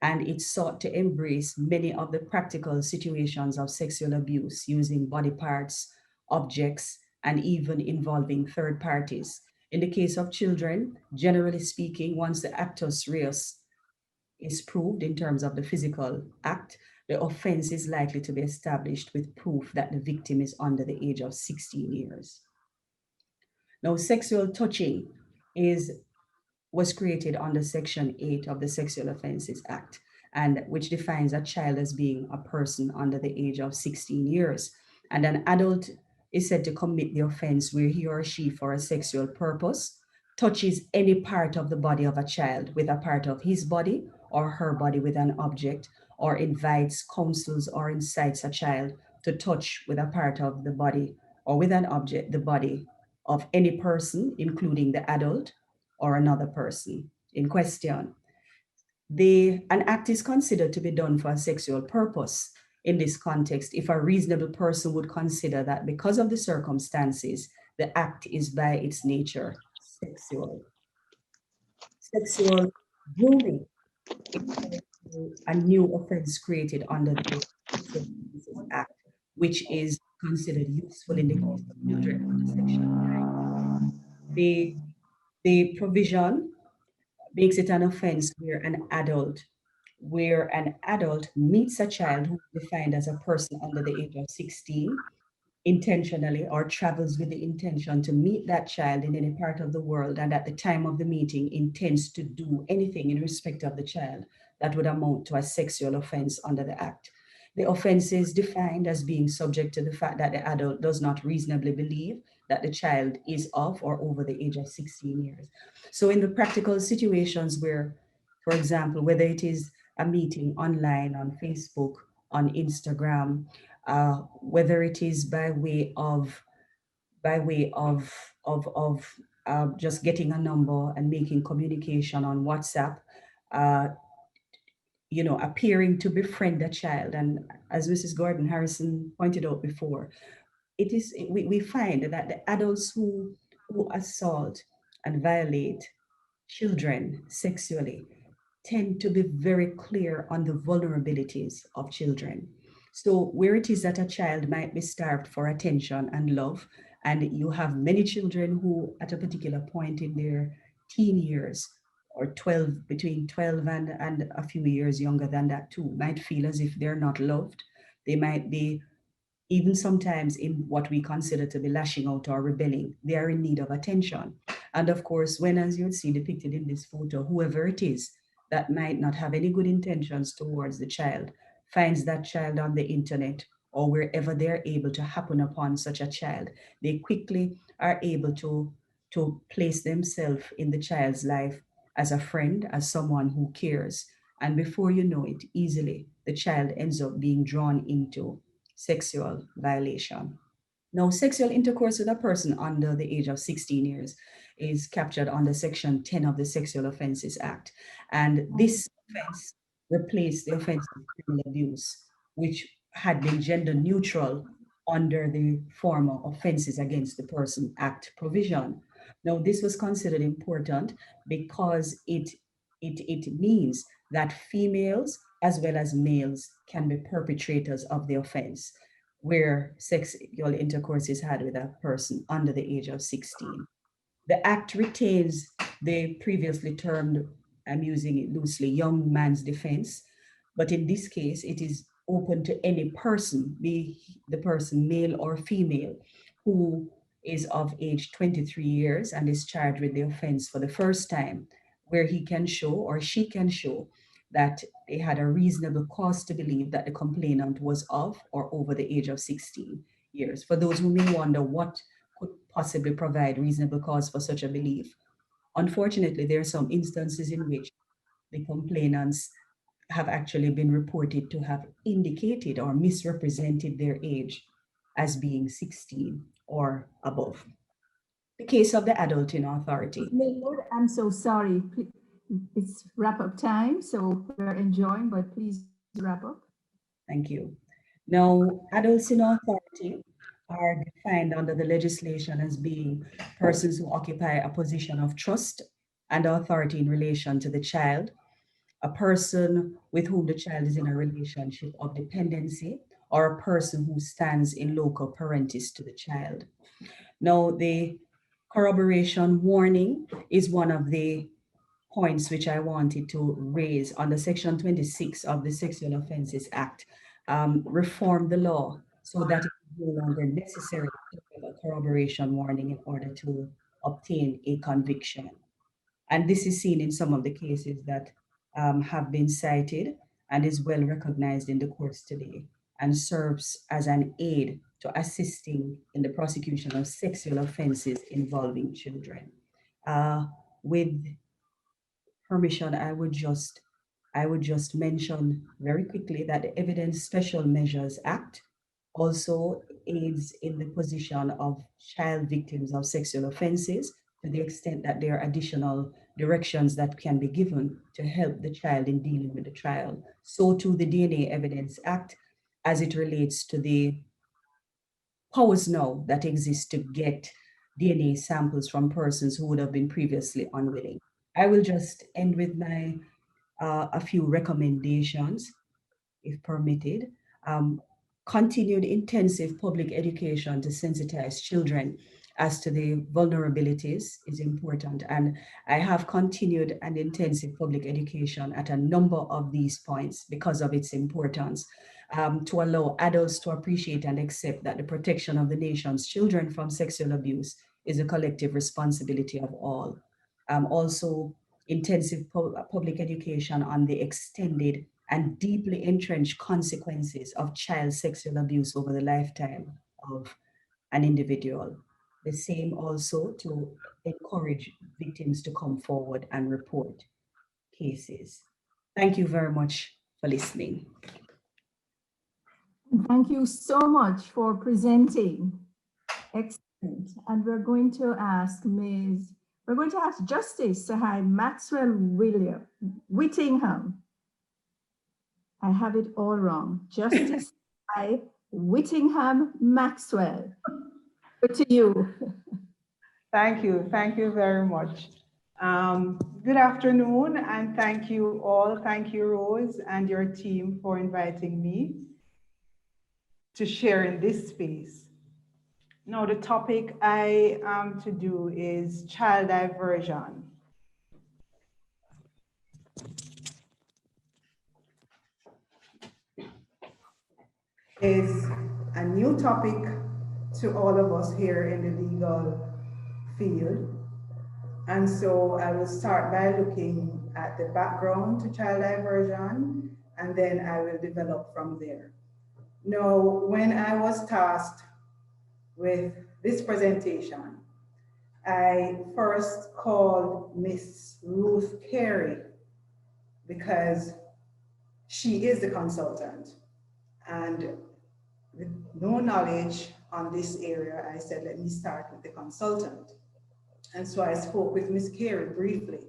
and it sought to embrace many of the practical situations of sexual abuse using body parts, objects, and even involving third parties. In the case of children, generally speaking, once the actus reus is proved in terms of the physical act, the offense is likely to be established with proof that the victim is under the age of 16 years. Now, sexual touching was created under Section 8 of the Sexual Offences Act, and which defines a child as being a person under the age of 16 years. And an adult is said to commit the offense where he or she, for a sexual purpose, touches any part of the body of a child with a part of his body or her body with an object, or invites, counsels, or incites a child to touch with a part of the body or with an object the body of any person, including the adult or another person. in question. An act is considered to be done for a sexual purpose in this context if a reasonable person would consider that because of the circumstances, the act is by its nature sexual. Sexual grooming is a new offense created under the Sexual Offences Act, which is considered useful in the case of children under Section 9. The provision makes it an offense where an adult meets a child who is defined as a person under the age of 16 intentionally or travels with the intention to meet that child in any part of the world, and at the time of the meeting intends to do anything in respect of the child that would amount to a sexual offense under the Act. The offense is defined as being subject to the fact that the adult does not reasonably believe that the child is of or over the age of 16 years. So in the practical situations where, for example, whether it is a meeting online on Facebook, on Instagram, whether it is by way of just getting a number and making communication on WhatsApp, appearing to befriend a child. And as Mrs. Gordon Harrison pointed out before, we find that the adults who assault and violate children sexually tend to be very clear on the vulnerabilities of children. So where it is that a child might be starved for attention and love, and you have many children who at a particular point in their teen years or between 12 and a few years younger than that too, might feel as if they're not loved. They might be even sometimes in what we consider to be lashing out or rebelling. They are in need of attention. And of course, when, as you'd see depicted in this photo, whoever it is that might not have any good intentions towards the child finds that child on the internet or wherever they're able to happen upon such a child, they quickly are able to place themselves in the child's life as a friend, as someone who cares. And before you know it, easily the child ends up being drawn into sexual violation. Now, sexual intercourse with a person under the age of 16 years is captured under Section 10 of the Sexual Offences Act. And this offense replaced the offense of criminal abuse, which had been gender neutral under the former Offences Against the Person Act provision. Now, this was considered important because it means that females as well as males can be perpetrators of the offense where sexual intercourse is had with a person under the age of 16. The Act retains the previously termed, I'm using it loosely, young man's defense, but in this case, it is open to any person, be the person male or female, who is of age 23 years and is charged with the offense for the first time, where he can show or she can show that they had a reasonable cause to believe that the complainant was of or over the age of 16 years. For those who may wonder what could possibly provide reasonable cause for such a belief, unfortunately, there are some instances in which the complainants have actually been reported to have indicated or misrepresented their age as being 16 or above. The case of the adult in authority. Milwood, I'm so sorry. It's wrap-up time, so we're enjoying, but please wrap up. Thank you. Now, adults in authority are defined under the legislation as being persons who occupy a position of trust and authority in relation to the child, a person with whom the child is in a relationship of dependency, or a person who stands in loco parentis to the child. Now, the corroboration warning is one of the points which I wanted to raise under Section 26 of the Sexual Offences Act. Reform the law so that it is no longer necessary to have a corroboration warning in order to obtain a conviction. And this is seen in some of the cases that have been cited and is well recognized in the courts today and serves as an aid to assisting in the prosecution of sexual offenses involving children. With permission, I would just mention very quickly that the Evidence Special Measures Act also aids in the position of child victims of sexual offenses to the extent that there are additional directions that can be given to help the child in dealing with the trial. So too the DNA Evidence Act, as it relates to the powers now that exist to get DNA samples from persons who would have been previously unwilling. I will just end with my a few recommendations, if permitted. Continued intensive public education to sensitize children as to the vulnerabilities is important. And I have continued an intensive public education at a number of these points because of its importance, to allow adults to appreciate and accept that the protection of the nation's children from sexual abuse is a collective responsibility of all. Also, intensive public education on the extended and deeply entrenched consequences of child sexual abuse over the lifetime of an individual. The same also to encourage victims to come forward and report cases. Thank you very much for listening. Thank you so much for presenting. Excellent. And we're going to ask Justice Sahai Maxwell Whittingham. I have it all wrong. Justice Sahai Whittingham Maxwell. Over to you. Thank you. Thank you very much. Good afternoon, and thank you all. Thank you, Rose, and your team for inviting me to share in this space. Now, the topic I am to do is child diversion. Is a new topic to all of us here in the legal field. And so I will start by looking at the background to child diversion, and then I will develop from there. Now, when I was tasked with this presentation, I first called Miss Ruth Carey because she is the consultant. And with no knowledge on this area, I said, let me start with the consultant. And so I spoke with Ms. Carey briefly.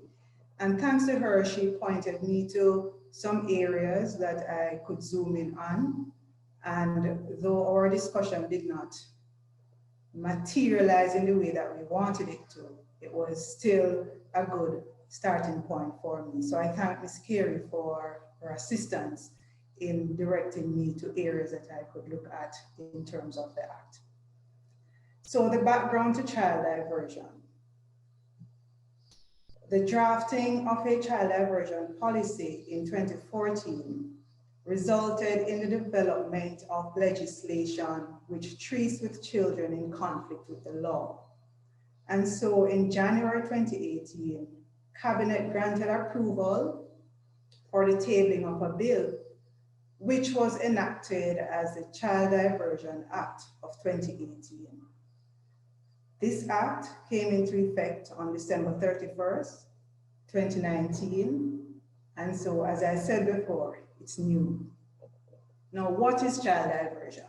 And thanks to her, she pointed me to some areas that I could zoom in on. And though our discussion did not materialize in the way that we wanted it to, it was still a good starting point for me. So I thank Ms. Carey for her assistance in directing me to areas that I could look at in terms of the Act. So the background to child diversion. The drafting of a child diversion policy in 2014 resulted in the development of legislation which treats with children in conflict with the law. And so in January 2018, Cabinet granted approval for the tabling of a bill which was enacted as the Child Diversion Act of 2018. This act came into effect on December 31st, 2019. And so, as I said before, it's new. Now, what is child diversion?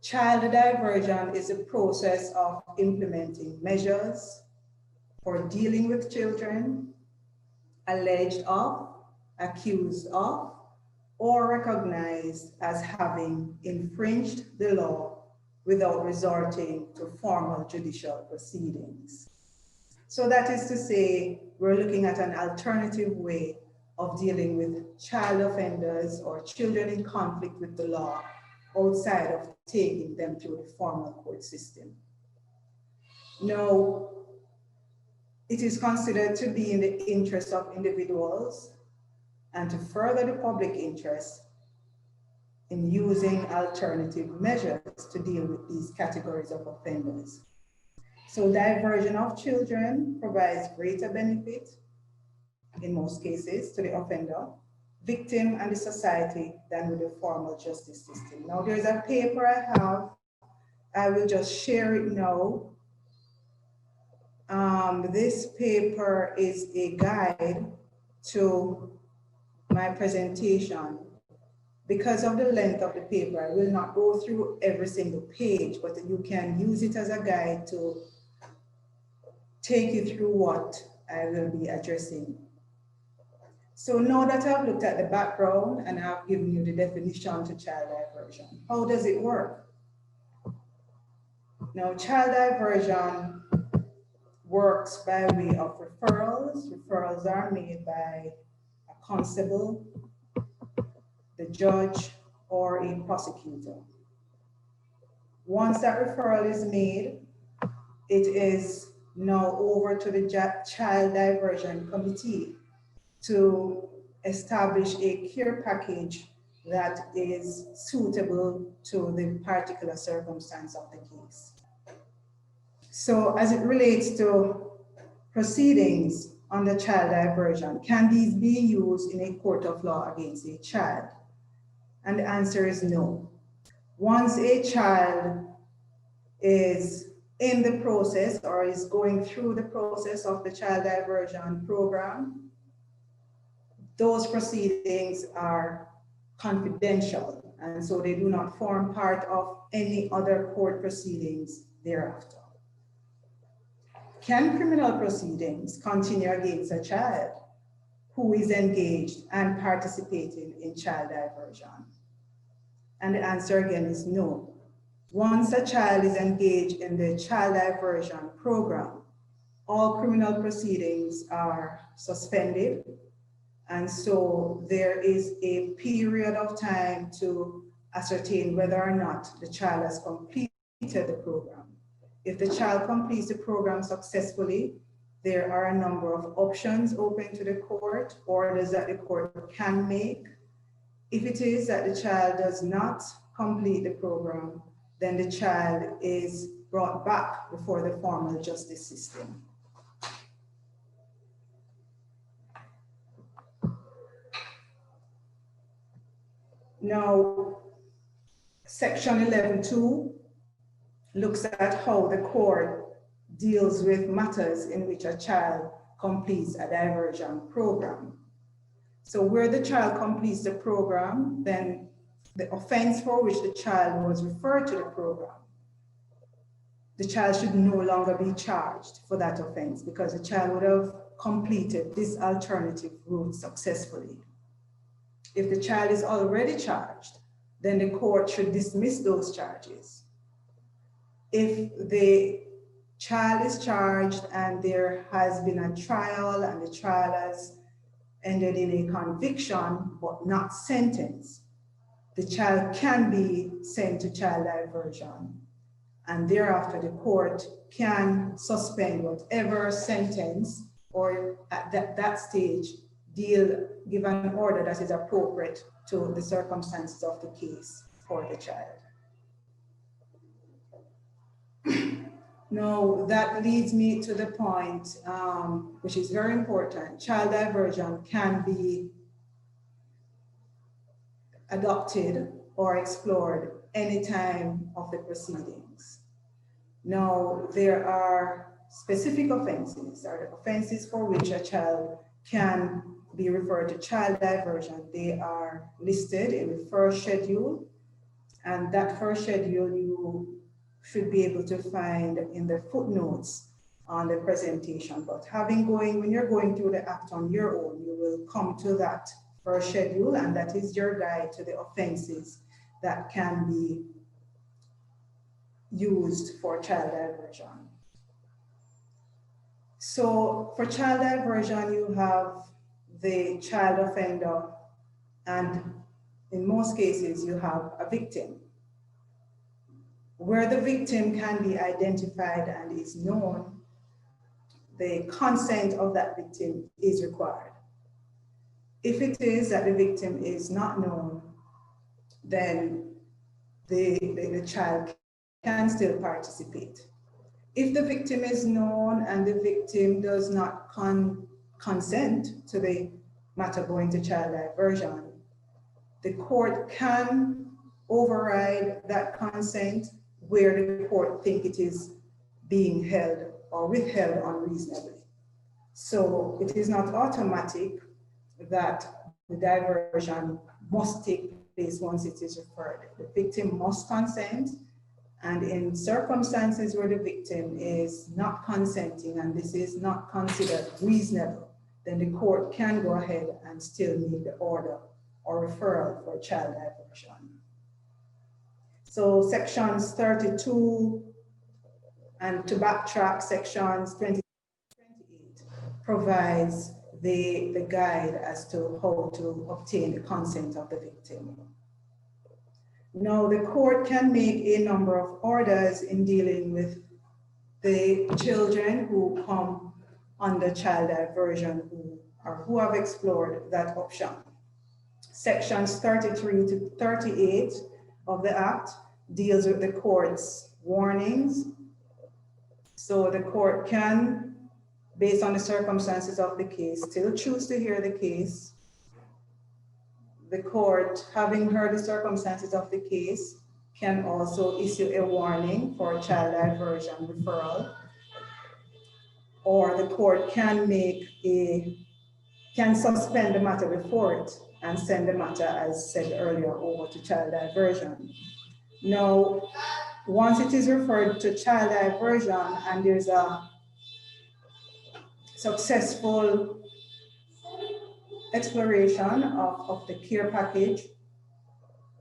Child diversion is a process of implementing measures for dealing with children alleged of, accused of, or recognized as having infringed the law without resorting to formal judicial proceedings. So that is to say, we're looking at an alternative way of dealing with child offenders or children in conflict with the law outside of taking them through the formal court system. Now, it is considered to be in the interest of individuals and to further the public interest in using alternative measures to deal with these categories of offenders. So diversion of children provides greater benefit, in most cases, to the offender, victim, and the society than with the formal justice system. Now, there's a paper I have. I will just share it now. This paper is a guide to my presentation. Because of the length of the paper, I will not go through every single page, but you can use it as a guide to take you through what I will be addressing. So now that I've looked at the background and I've given you the definition to child diversion, how does it work? Now, child diversion works by way of referrals. Referrals are made by a constable, the judge, or a prosecutor. Once that referral is made, it is now over to the child diversion committee to establish a care package that is suitable to the particular circumstance of the case. So as it relates to proceedings under child diversion, can these be used in a court of law against a child? And the answer is no. Once a child is in the process or is going through the process of the child diversion program, those proceedings are confidential, and so they do not form part of any other court proceedings thereafter. Can criminal proceedings continue against a child who is engaged and participating in child diversion? And the answer again is no. Once a child is engaged in the child diversion program, all criminal proceedings are suspended. And so there is a period of time to ascertain whether or not the child has completed the program. If the child completes the program successfully, there are a number of options open to the court, orders that the court can make. If it is that the child does not complete the program, then the child is brought back before the formal justice system. Now, Section 11.2 looks at how the court deals with matters in which a child completes a diversion program. So where the child completes the program, then the offense for which the child was referred to the program, the child should no longer be charged for that offense because the child would have completed this alternative route successfully. If the child is already charged, then the court should dismiss those charges. If the child is charged and there has been a trial and the trial has ended in a conviction but not sentence, the child can be sent to child diversion. And thereafter, the court can suspend whatever sentence or at that stage give an order that is appropriate to the circumstances of the case for the child. Now, that leads me to the point, which is very important. Child diversion can be adopted or explored any time of the proceedings. Now, there are specific offenses, or offenses for which a child can be referred to child diversion. They are listed in the first schedule, and that first schedule you should be able to find in the footnotes on the presentation. But when you're going through the act on your own, you will come to that first schedule, and that is your guide to the offenses that can be used for child diversion. So for child diversion, you have the child offender, and in most cases, you have a victim. Where the victim can be identified and is known, the consent of that victim is required. If it is that the victim is not known, then the child can still participate. If the victim is known and the victim does not consent to the matter going to child diversion, the court can override that consent where the court think it is being held or withheld unreasonably. So it is not automatic that the diversion must take place once it is referred. The victim must consent, And in circumstances where the victim is not consenting and this is not considered reasonable, then the court can go ahead and still make the order or referral for child diversion. So sections 32 and to backtrack, sections 20 28 provides the guide as to how to obtain the consent of the victim. Now, the court can make a number of orders in dealing with the children who come under child diversion who have explored that option. Sections 33 to 38 of the Act deals with the court's warnings. So the court can, based on the circumstances of the case, still choose to hear the case. The court, having heard the circumstances of the case, can also issue a warning for child diversion referral, or the court can suspend the matter before it and send the matter, as said earlier, over to child diversion. Now, once it is referred to child diversion and there's a successful exploration of the care package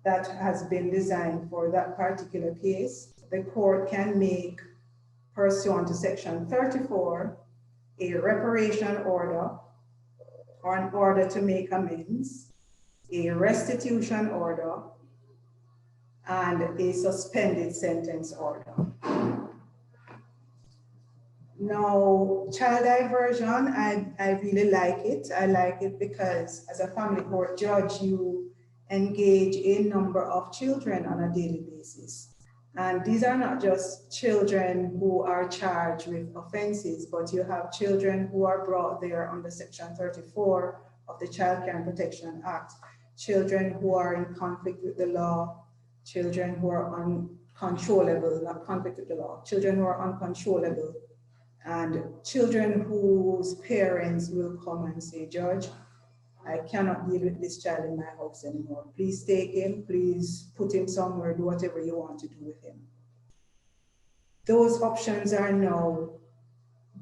that has been designed for that particular case, the court can make, pursuant to section 34, a reparation order or an order to make amends, a restitution order, and a suspended sentence order. Now, child diversion, I really like it. I like it because as a family court judge, you engage a number of children on a daily basis. And these are not just children who are charged with offenses, but you have children who are brought there under section 34 of the Child Care and Protection Act, children who are in conflict with the law, children who are uncontrollable, not conflict with the law, children who are uncontrollable, and children whose parents will come and say, Judge, I cannot deal with this child in my house anymore. Please take him, please put him somewhere, do whatever you want to do with him. Those options are now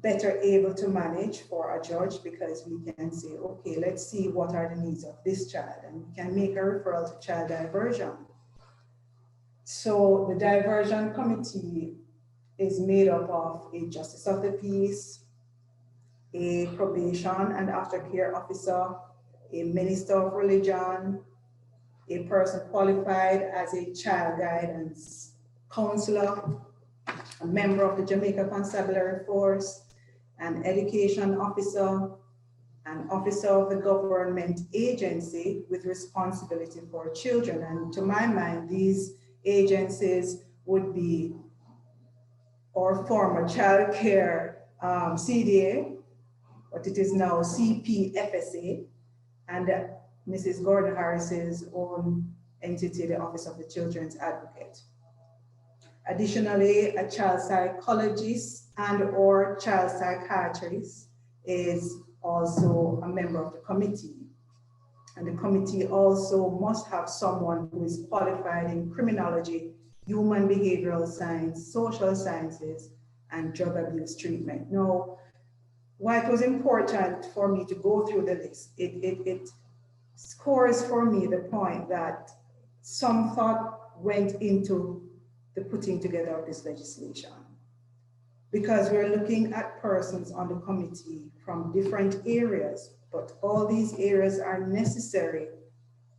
better able to manage for a judge because we can say, okay, let's see what are the needs of this child, and we can make a referral to child diversion. So the diversion committee is made up of a justice of the peace, a probation and aftercare officer, a minister of religion, a person qualified as a child guidance counselor, a member of the Jamaica Constabulary Force, an education officer, an officer of the government agency with responsibility for children. And to my mind, these agencies would be our former child care CDA, but it is now CPFSA, and Mrs. Gordon Harris's own entity, the Office of the Children's Advocate. Additionally, a child psychologist and or child psychiatrist is also a member of the committee. And the committee also must have someone who is qualified in criminology, human behavioral science, social sciences, and drug abuse treatment. Now, why it was important for me to go through the list, it scores for me the point that some thought went into the putting together of this legislation, because we're looking at persons on the committee from different areas, but all these areas are necessary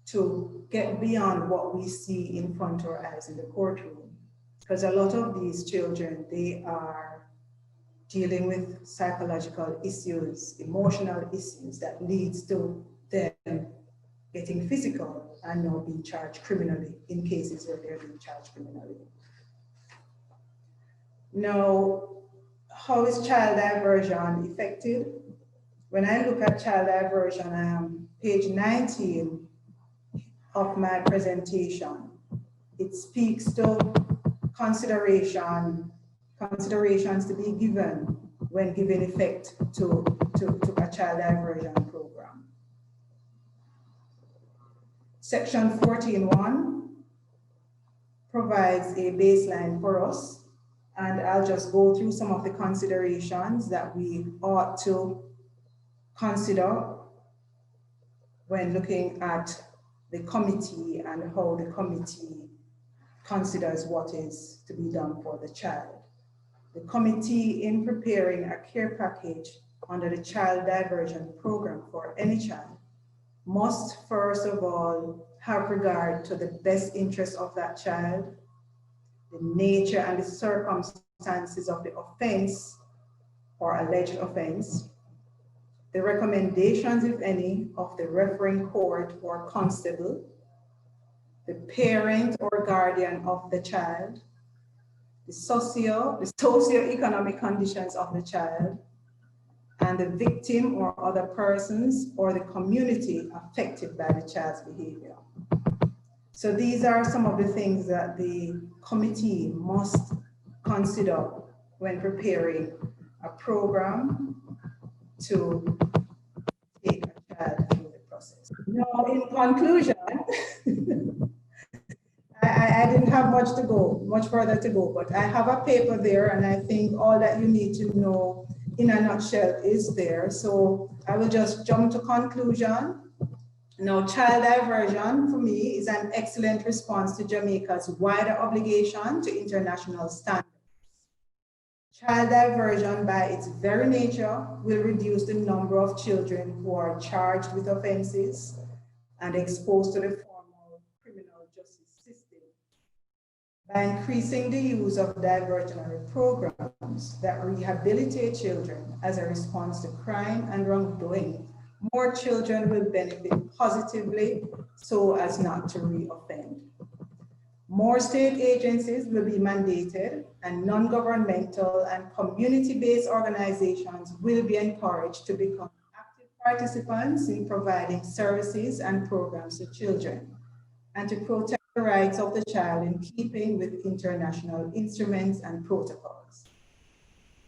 to get beyond what we see in front of our eyes in the courtroom. Because a lot of these children, they are dealing with psychological issues, emotional issues that leads to them getting physical and now being charged criminally in cases where they're being charged criminally. Now, how is child diversion affected? When I look at child diversion, page 19 of my presentation, it speaks to considerations to be given when giving effect to a child diversion program. Section 14.1 provides a baseline for us. And I'll just go through some of the considerations that we ought to consider when looking at the committee and how the committee considers what is to be done for the child. The committee, in preparing a care package under the child diversion program for any child, must first of all have regard to the best interest of that child, the nature and the circumstances of the offense or alleged offense, the recommendations, if any, of the referring court or constable, the parent or guardian of the child, the socio-economic conditions of the child, and the victim or other persons or the community affected by the child's behavior. So these are some of the things that the committee must consider when preparing a program to take a child through the process. Now, in conclusion, I didn't have much further to go, but I have a paper there, and I think all that you need to know in a nutshell is there. So I will just jump to conclusion. Now, child diversion for me is an excellent response to Jamaica's wider obligation to international standards. Child diversion, by its very nature, will reduce the number of children who are charged with offenses and exposed to the formal criminal justice system. By increasing the use of diversionary programs that rehabilitate children as a response to crime and wrongdoing, more children will benefit positively so as not to reoffend. More state agencies will be mandated, and non-governmental and community-based organizations will be encouraged to become active participants in providing services and programs to children, and to protect the rights of the child in keeping with international instruments and protocols.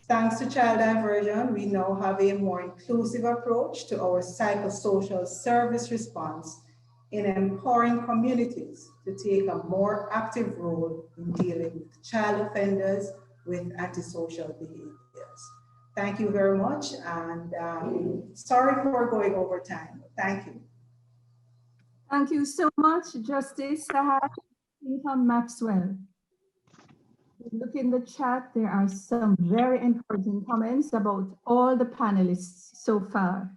Thanks to child diversion, we now have a more inclusive approach to our psychosocial service response in empowering communities to take a more active role in dealing with child offenders with antisocial behaviors. Thank you very much, and sorry for going over time. Thank you. Thank you so much, Justice Sahai and Maxwell. Look in the chat, there are some very encouraging comments about all the panelists so far.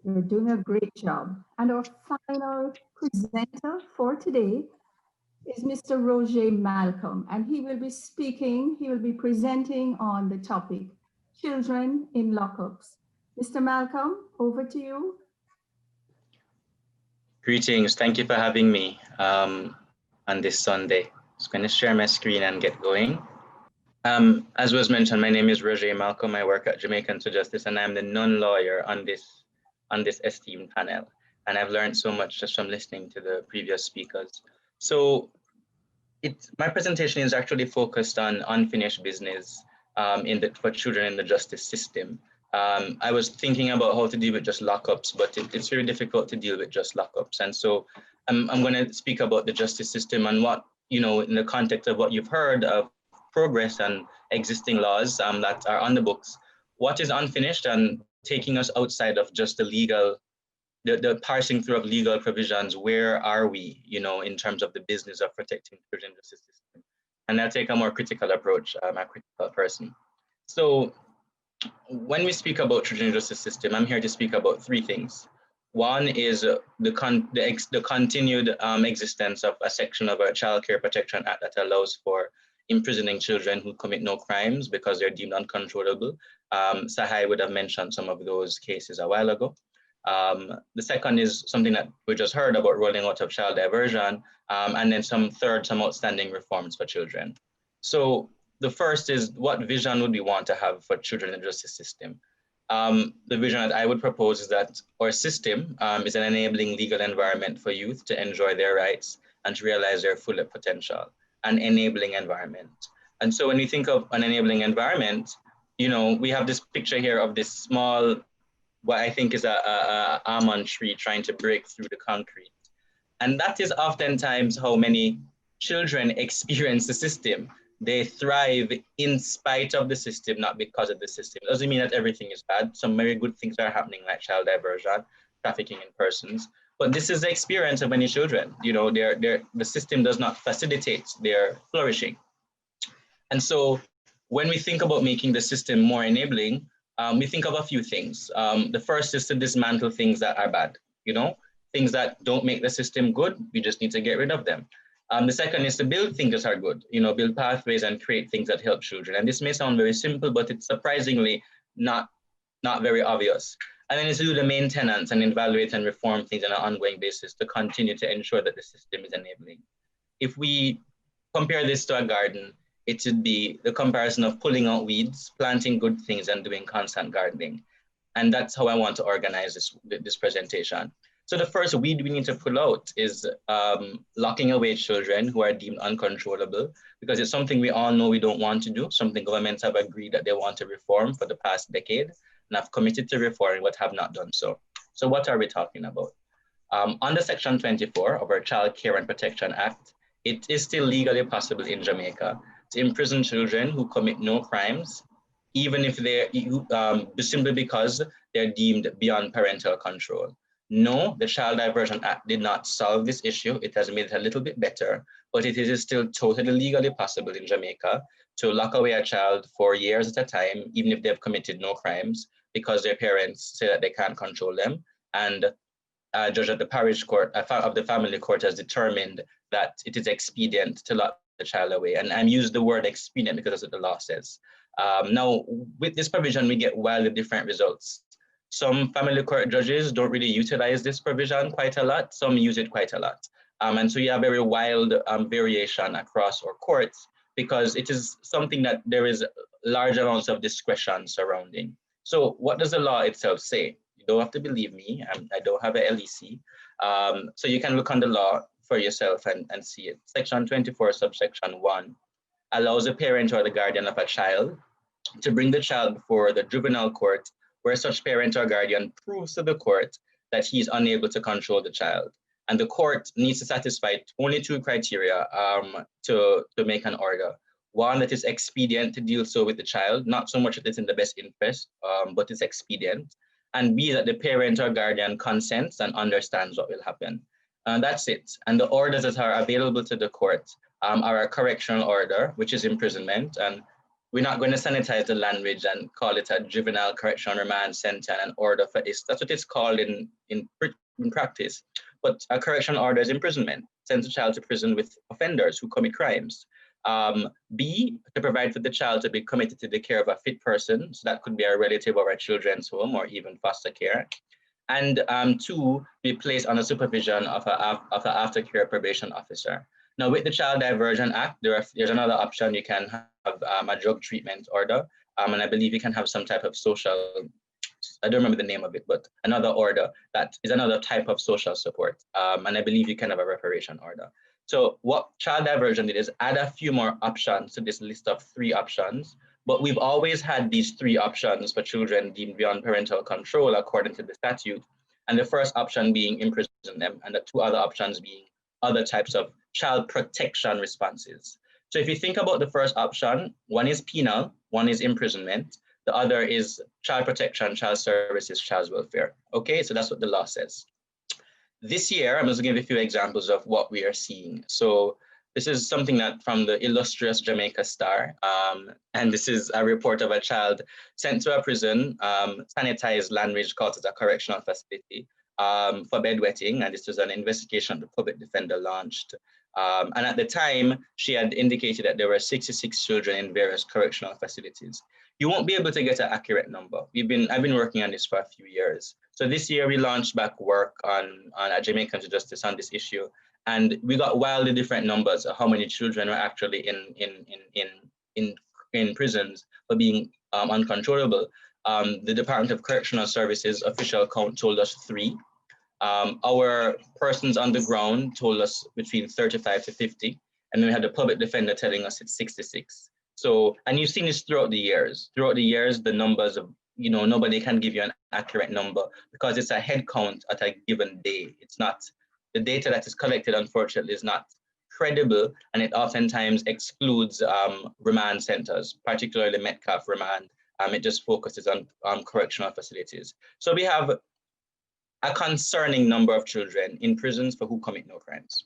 You're doing a great job. And our final presenter for today is Mr. Rodje Malcolm, and he will be speaking, he will be presenting on the topic, children in lockups. Mr. Malcolm, over to you. Greetings, thank you for having me on this Sunday. Just going to share my screen and get going. As was mentioned, my name is Rodje Malcolm. I work at Jamaican to Justice, and I'm the non-lawyer on this esteemed panel. And I've learned so much just from listening to the previous speakers. So my presentation is actually focused on unfinished business for children in the justice system. I was thinking about how to deal with just lockups, but it's very difficult to deal with just lockups. And so I'm going to speak about the justice system and what, in the context of what you've heard of progress and existing laws that are on the books, what is unfinished and taking us outside of just the legal, the parsing through of legal provisions. Where are we, in terms of the business of protecting children in the justice system? And I'll take a more critical approach, a critical person. So when we speak about children in the justice system, I'm here to speak about three things. One is the continued existence of a section of our Child Care Protection Act that allows for imprisoning children who commit no crimes because they're deemed uncontrollable. Sahai would have mentioned some of those cases a while ago. The second is something that we just heard about, rolling out of child diversion, and then some outstanding reforms for children. So the first is, what vision would we want to have for children in the justice system? The vision that I would propose is that our system is an enabling legal environment for youth to enjoy their rights and to realize their full potential, an enabling environment. And so when we think of an enabling environment, we have this picture here of this small, what I think is a almond tree trying to break through the concrete. And that is oftentimes how many children experience the system. They thrive in spite of the system, not because of the system. It doesn't mean that everything is bad. Some very good things are happening, like child diversion, trafficking in persons. But this is the experience of many children. You know, the system does not facilitate their flourishing. And so when we think about making the system more enabling, we think of a few things. The first is to dismantle things that are bad, you know, things that don't make the system good. We just need to get rid of them. The second is to build things that are good, you know, build pathways and create things that help children. And this may sound very simple, but it's surprisingly not very obvious. And then it's to do the maintenance and evaluate and reform things on an ongoing basis to continue to ensure that the system is enabling. If we compare this to a garden, it should be the comparison of pulling out weeds, planting good things, and doing constant gardening. And that's how I want to organize this presentation. So the first weed we need to pull out is locking away children who are deemed uncontrollable, because it's something we all know we don't want to do, something governments have agreed that they want to reform for the past decade, and have committed to reforming but have not done so. So what are we talking about? Under Section 24 of our Child Care and Protection Act, it is still legally possible in Jamaica to imprison children who commit no crimes, even if they're simply because they're deemed beyond parental control. No, the Child Diversion Act did not solve this issue. It has made it a little bit better, but it is still totally legally possible in Jamaica to lock away a child for years at a time, even if they've committed no crimes, because their parents say that they can't control them. And a judge at the parish court, of the family court, has determined that it is expedient to lock the child away. And I'm using the word expedient because that's what the law says. Now, with this provision, we get wildly different results. Some family court judges don't really utilize this provision quite a lot. Some use it quite a lot. And so you have very wild variation across our courts, because it is something that there is large amounts of discretion surrounding. So what does the law itself say? You don't have to believe me. I don't have a LEC. So you can look on the law for yourself and see it. Section 24, subsection 1, allows a parent or the guardian of a child to bring the child before the juvenile court where such parent or guardian proves to the court that he is unable to control the child. And the court needs to satisfy only two criteria to make an order. One, that it's expedient to deal so with the child, not so much that it's in the best interest, but it's expedient. And B, that the parent or guardian consents and understands what will happen. And that's it. And the orders that are available to the court are a correctional order, which is imprisonment. And we're not going to sanitize the language and call it a juvenile correctional remand center and an order for this. That's what it's called in practice. But a correctional order is imprisonment, sends a child to prison with offenders who commit crimes. B, to provide for the child to be committed to the care of a fit person. So that could be a relative or a children's home or even foster care. And 2, be placed under supervision of an aftercare probation officer. Now, with the Child Diversion Act, there's another option. You can have a drug treatment order, and I believe you can have some type of social, I don't remember the name of it, but another order that is another type of social support, and I believe you can have a reparation order. So what Child Diversion did is add a few more options to this list of 3 options, but we've always had these 3 options for children deemed beyond parental control according to the statute, and the first option being imprison them, and the 2 other options being other types of child protection responses. So if you think about the first option, one is penal, one is imprisonment, the other is child protection, child services, child welfare. Okay, so that's what the law says. This year, I'm just going to give you a few examples of what we are seeing. So this is something that from the illustrious Jamaica Star, and this is a report of a child sent to a prison, sanitized Landridge Court as a correctional facility for bedwetting, and this was an investigation the public defender launched. And at the time, she had indicated that there were 66 children in various correctional facilities. You won't be able to get an accurate number. I've been working on this for a few years. So this year we launched back work on Jamaican Justice on this issue, and we got wildly different numbers of how many children were actually in prisons for being uncontrollable. The Department of Correctional Services official count told us 3. Our persons on the ground told us between 35 to 50, and then we had the public defender telling us it's 66. So, and you've seen this throughout the years. Throughout the years, the numbers of, nobody can give you an accurate number because it's a head count at a given day. It's not, the data that is collected, unfortunately, is not credible, and it oftentimes excludes remand centers, particularly Metcalf remand. It just focuses on correctional facilities. So we have a concerning number of children in prisons for who commit no crimes.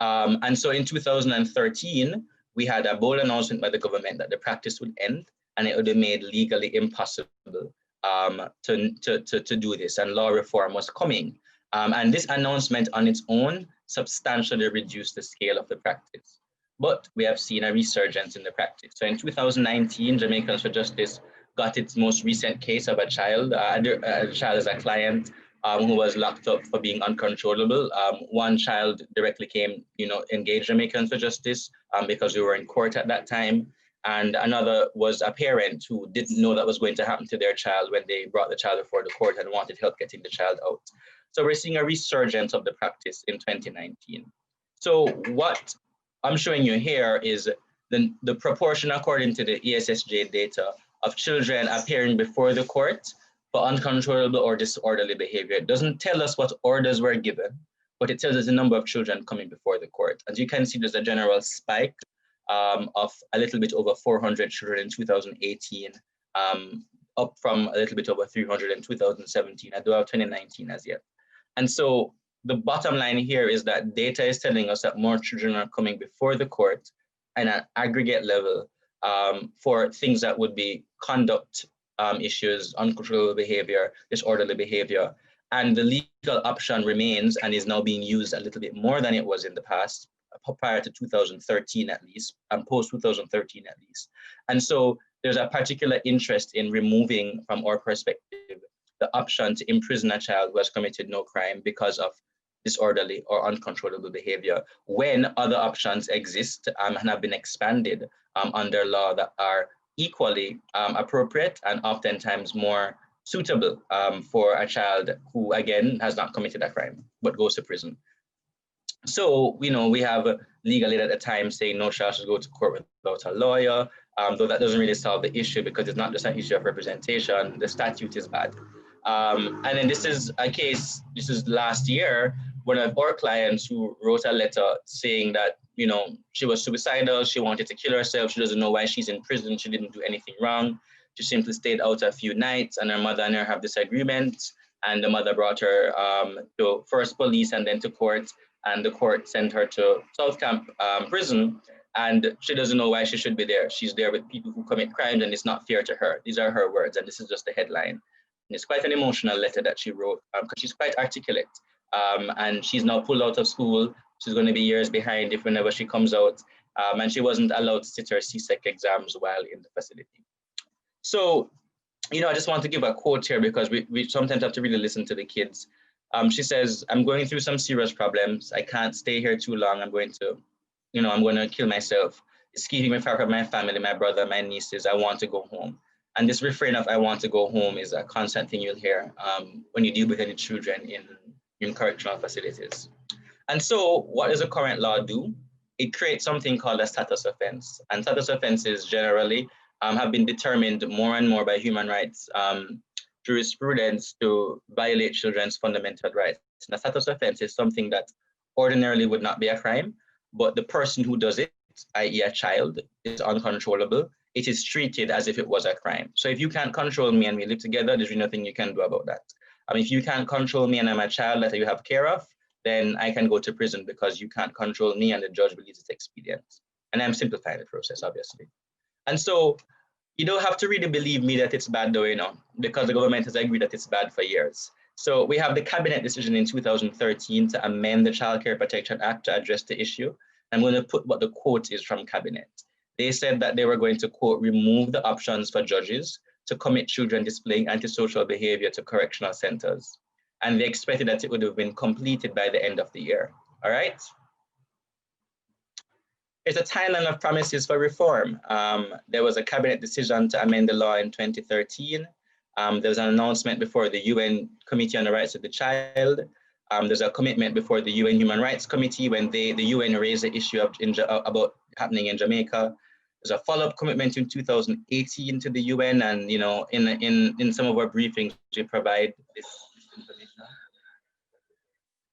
And so in 2013, we had a bold announcement by the government that the practice would end and it would be made legally impossible to do this, and law reform was coming. And this announcement on its own substantially reduced the scale of the practice. But we have seen a resurgence in the practice. So in 2019, Jamaicans for Justice got its most recent case of a child as a client who was locked up for being uncontrollable. One child directly came, engaged Jamaicans for Justice because we were in court at that time. And another was a parent who didn't know that was going to happen to their child when they brought the child before the court and wanted help getting the child out. So we're seeing a resurgence of the practice in 2019. So what I'm showing you here is the proportion according to the ESSJ data of children appearing before the court for uncontrollable or disorderly behavior. It doesn't tell us what orders were given, but it tells us the number of children coming before the court. As you can see, there's a general spike of a little bit over 400 children in 2018, up from a little bit over 300 in 2017. I do have 2019 as yet. And so the bottom line here is that data is telling us that more children are coming before the court and at aggregate level for things that would be conduct issues, uncontrollable behavior, disorderly behavior. And the legal option remains and is now being used a little bit more than it was in the past, prior to 2013 at least, and post 2013 at least. And so there's a particular interest in removing, from our perspective, the option to imprison a child who has committed no crime because of disorderly or uncontrollable behavior, when other options exist and have been expanded under law that are equally appropriate and oftentimes more suitable for a child who, again, has not committed a crime, but goes to prison. So, we have legal aid at the time saying no child should go to court without a lawyer, though that doesn't really solve the issue because it's not just an issue of representation. The statute is bad. And then this is a case, this is last year, one of our clients who wrote a letter saying that, she was suicidal, she wanted to kill herself, she doesn't know why she's in prison, she didn't do anything wrong. She simply stayed out a few nights and her mother and her have disagreements. And the mother brought her to first police and then to court. And the court sent her to South Camp prison. And she doesn't know why she should be there. She's there with people who commit crimes and it's not fair to her. These are her words and this is just the headline. And it's quite an emotional letter that she wrote because she's quite articulate. And she's now pulled out of school. She's going to be years behind if whenever she comes out. And she wasn't allowed to sit her CSEC exams while in the facility. So, I just want to give a quote here because we sometimes have to really listen to the kids. She says, I'm going through some serious problems. I can't stay here too long. I'm going to, I'm going to kill myself. It's keeping me far from my family, my brother, my nieces. I want to go home. And this refrain of I want to go home is a constant thing you'll hear when you deal with any children in correctional facilities. And so what does the current law do? It creates something called a status offense. And status offenses generally have been determined more and more by human rights jurisprudence to violate children's fundamental rights. And a status offense is something that ordinarily would not be a crime, but the person who does it, i.e. a child, is uncontrollable. It is treated as if it was a crime. So if you can't control me and we live together, there's really nothing you can do about that. If you can't control me and I'm a child that you have care of, then I can go to prison because you can't control me and the judge believes it's expedient. And I'm simplifying the process, obviously. And so you don't have to really believe me that it's bad though, because the government has agreed that it's bad for years. So we have the cabinet decision in 2013 to amend the Child Care Protection Act to address the issue. I'm going to put what the quote is from cabinet. They said that they were going to, quote, remove the options for judges to commit children displaying antisocial behavior to correctional centers. And they expected that it would have been completed by the end of the year, all right? It's a timeline of promises for reform. There was a cabinet decision to amend the law in 2013. There was an announcement before the UN Committee on the Rights of the Child. There's a commitment before the UN Human Rights Committee when the UN raised the issue about happening in Jamaica. There's a follow-up commitment in 2018 to the UN, and in some of our briefings we provide this information.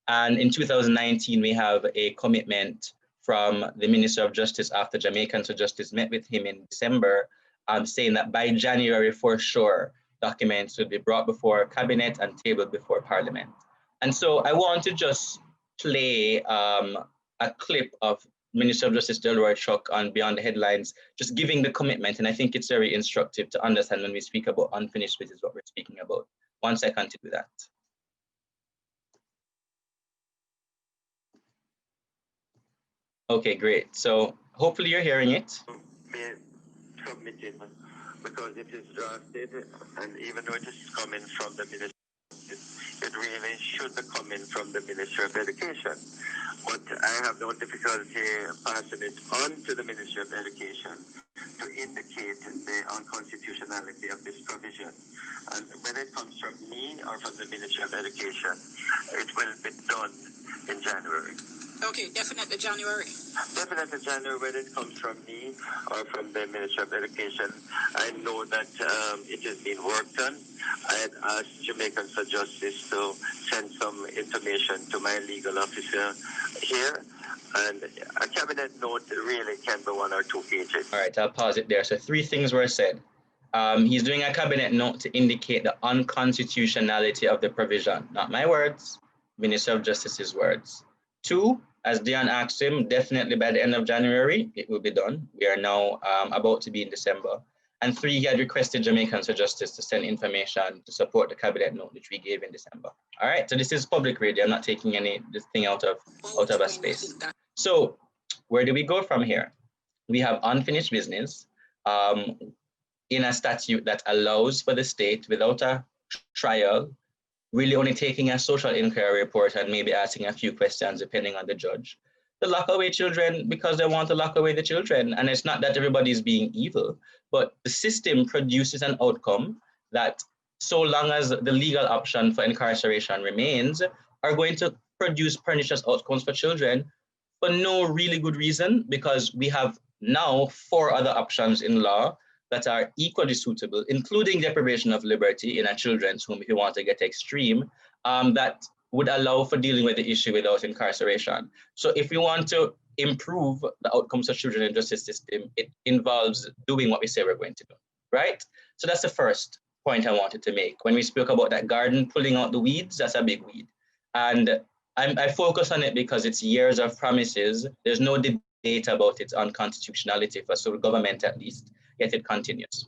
And in 2019, we have a commitment from the Minister of Justice after Jamaican to Justice met with him in December, saying that by January, for sure, documents will be brought before Cabinet and tabled before Parliament. And so I want to just play a clip of Minister of Justice Delroy Chuck on Beyond the Headlines, just giving the commitment. And I think it's very instructive to understand when we speak about unfinished business, what we're speaking about. 1 second to do that. Okay, great. So hopefully you're hearing it. Submitted because it is drafted, and even though it is coming from the Minister, it really should be coming from the Ministry of Education. But I have no difficulty passing it on to the Ministry of Education to indicate the unconstitutionality of this provision. And whether it comes from me or from the Ministry of Education, it will be done in January. Okay, definitely January. Definitely January, whether it comes from me or from the Ministry of Education. I know that it is being worked on. I had asked Jamaicans for Justice to send some information to my legal officer here. And a cabinet note really can be 1 or 2 pages. All right, I'll pause it there. So 3 things were said. He's doing a cabinet note to indicate the unconstitutionality of the provision. Not my words, Minister of Justice's words. 2, as Diahann asked him, definitely by the end of January, it will be done. We are now about to be in December. And 3, he had requested Jamaicans for Justice to send information to support the cabinet note, which we gave in December. All right, so this is public radio. I'm not taking this thing out of a space. So where do we go from here? We have unfinished business in a statute that allows for the state without a trial, really only taking a social inquiry report and maybe asking a few questions depending on the judge, to lock away children because they want to lock away the children. And it's not that everybody is being evil, but the system produces an outcome that, so long as the legal option for incarceration remains, are going to produce pernicious outcomes for children for no really good reason, because we have now 4 other options in law that are equally suitable, including deprivation of liberty in a children's home, if you want to get extreme, that would allow for dealing with the issue without incarceration. So if we want to improve the outcomes of children in the justice system, it involves doing what we say we're going to do, right? So that's the first point I wanted to make. When we spoke about that garden, pulling out the weeds, that's a big weed. And I focus on it because it's years of promises. There's no debate about its unconstitutionality for the government at least, yet it continues.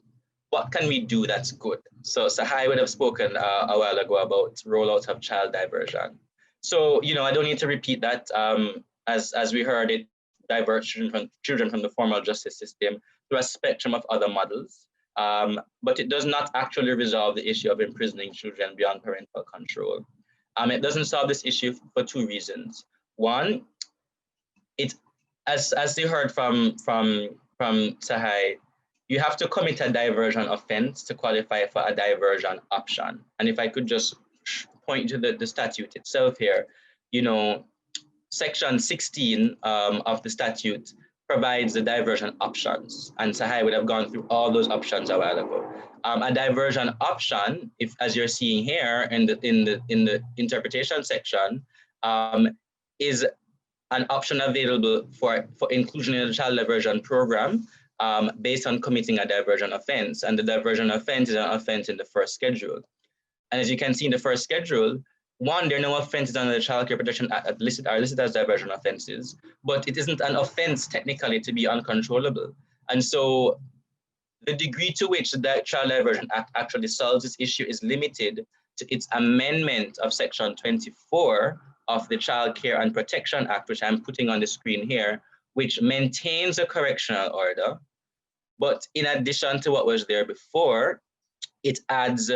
What can we do that's good? So Sahai would have spoken a while ago about rollout of child diversion. So, I don't need to repeat that. As we heard, it diverts children from the formal justice system through a spectrum of other models. But it does not actually resolve the issue of imprisoning children beyond parental control. It doesn't solve this issue for 2 reasons. One, as you heard from Sahai, you have to commit a diversion offense to qualify for a diversion option. And if I could just point to the statute itself here, section 16 of the statute provides the diversion options, and Sahai would have gone through all those options a while ago. A diversion option, if as you're seeing here in the interpretation section, is an option available for inclusion in the child diversion program based on committing a diversion offense, and the diversion offense is an offense in the first schedule. And as you can see in the first schedule, 1, there are no offenses under the Child Care Protection Act are listed as diversion offenses, but it isn't an offense technically to be uncontrollable. And so the degree to which the Child Diversion Act actually solves this issue is limited to its amendment of section 24 of the Child Care and Protection Act, which I'm putting on the screen here, which maintains a correctional order. But in addition to what was there before, it adds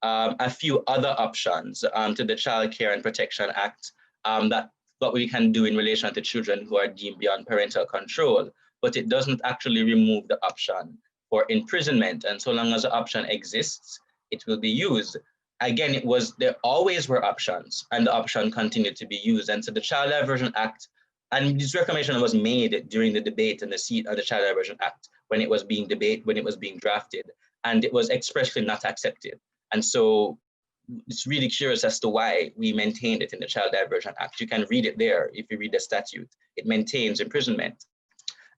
a few other options to the Child Care and Protection Act that what we can do in relation to children who are deemed beyond parental control, but it doesn't actually remove the option for imprisonment. And so long as the option exists, it will be used. Again, there always were options, and the option continued to be used. And so the Child Diversion Act, and this recommendation was made during the debate and the seat of the Child Diversion Act when it was being drafted, and it was expressly not accepted. And so it's really curious as to why we maintained it in the Child Diversion Act. You can read it there if you read the statute. It maintains imprisonment.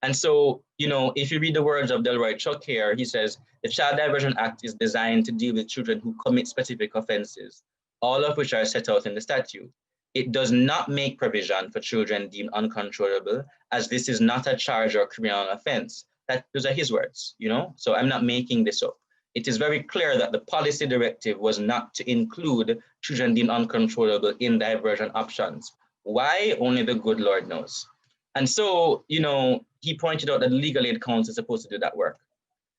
And so, you know, if you read the words of Delroy Chuck here, he says, the Child Diversion Act is designed to deal with children who commit specific offenses, all of which are set out in the statute. It does not make provision for children deemed uncontrollable, as this is not a charge or criminal offense. Those are his words, you know, so I'm not making this up. It is very clear that the policy directive was not to include children deemed uncontrollable in diversion options. Why? Only the good Lord knows. And so, you know, he pointed out that the Legal Aid Council is supposed to do that work.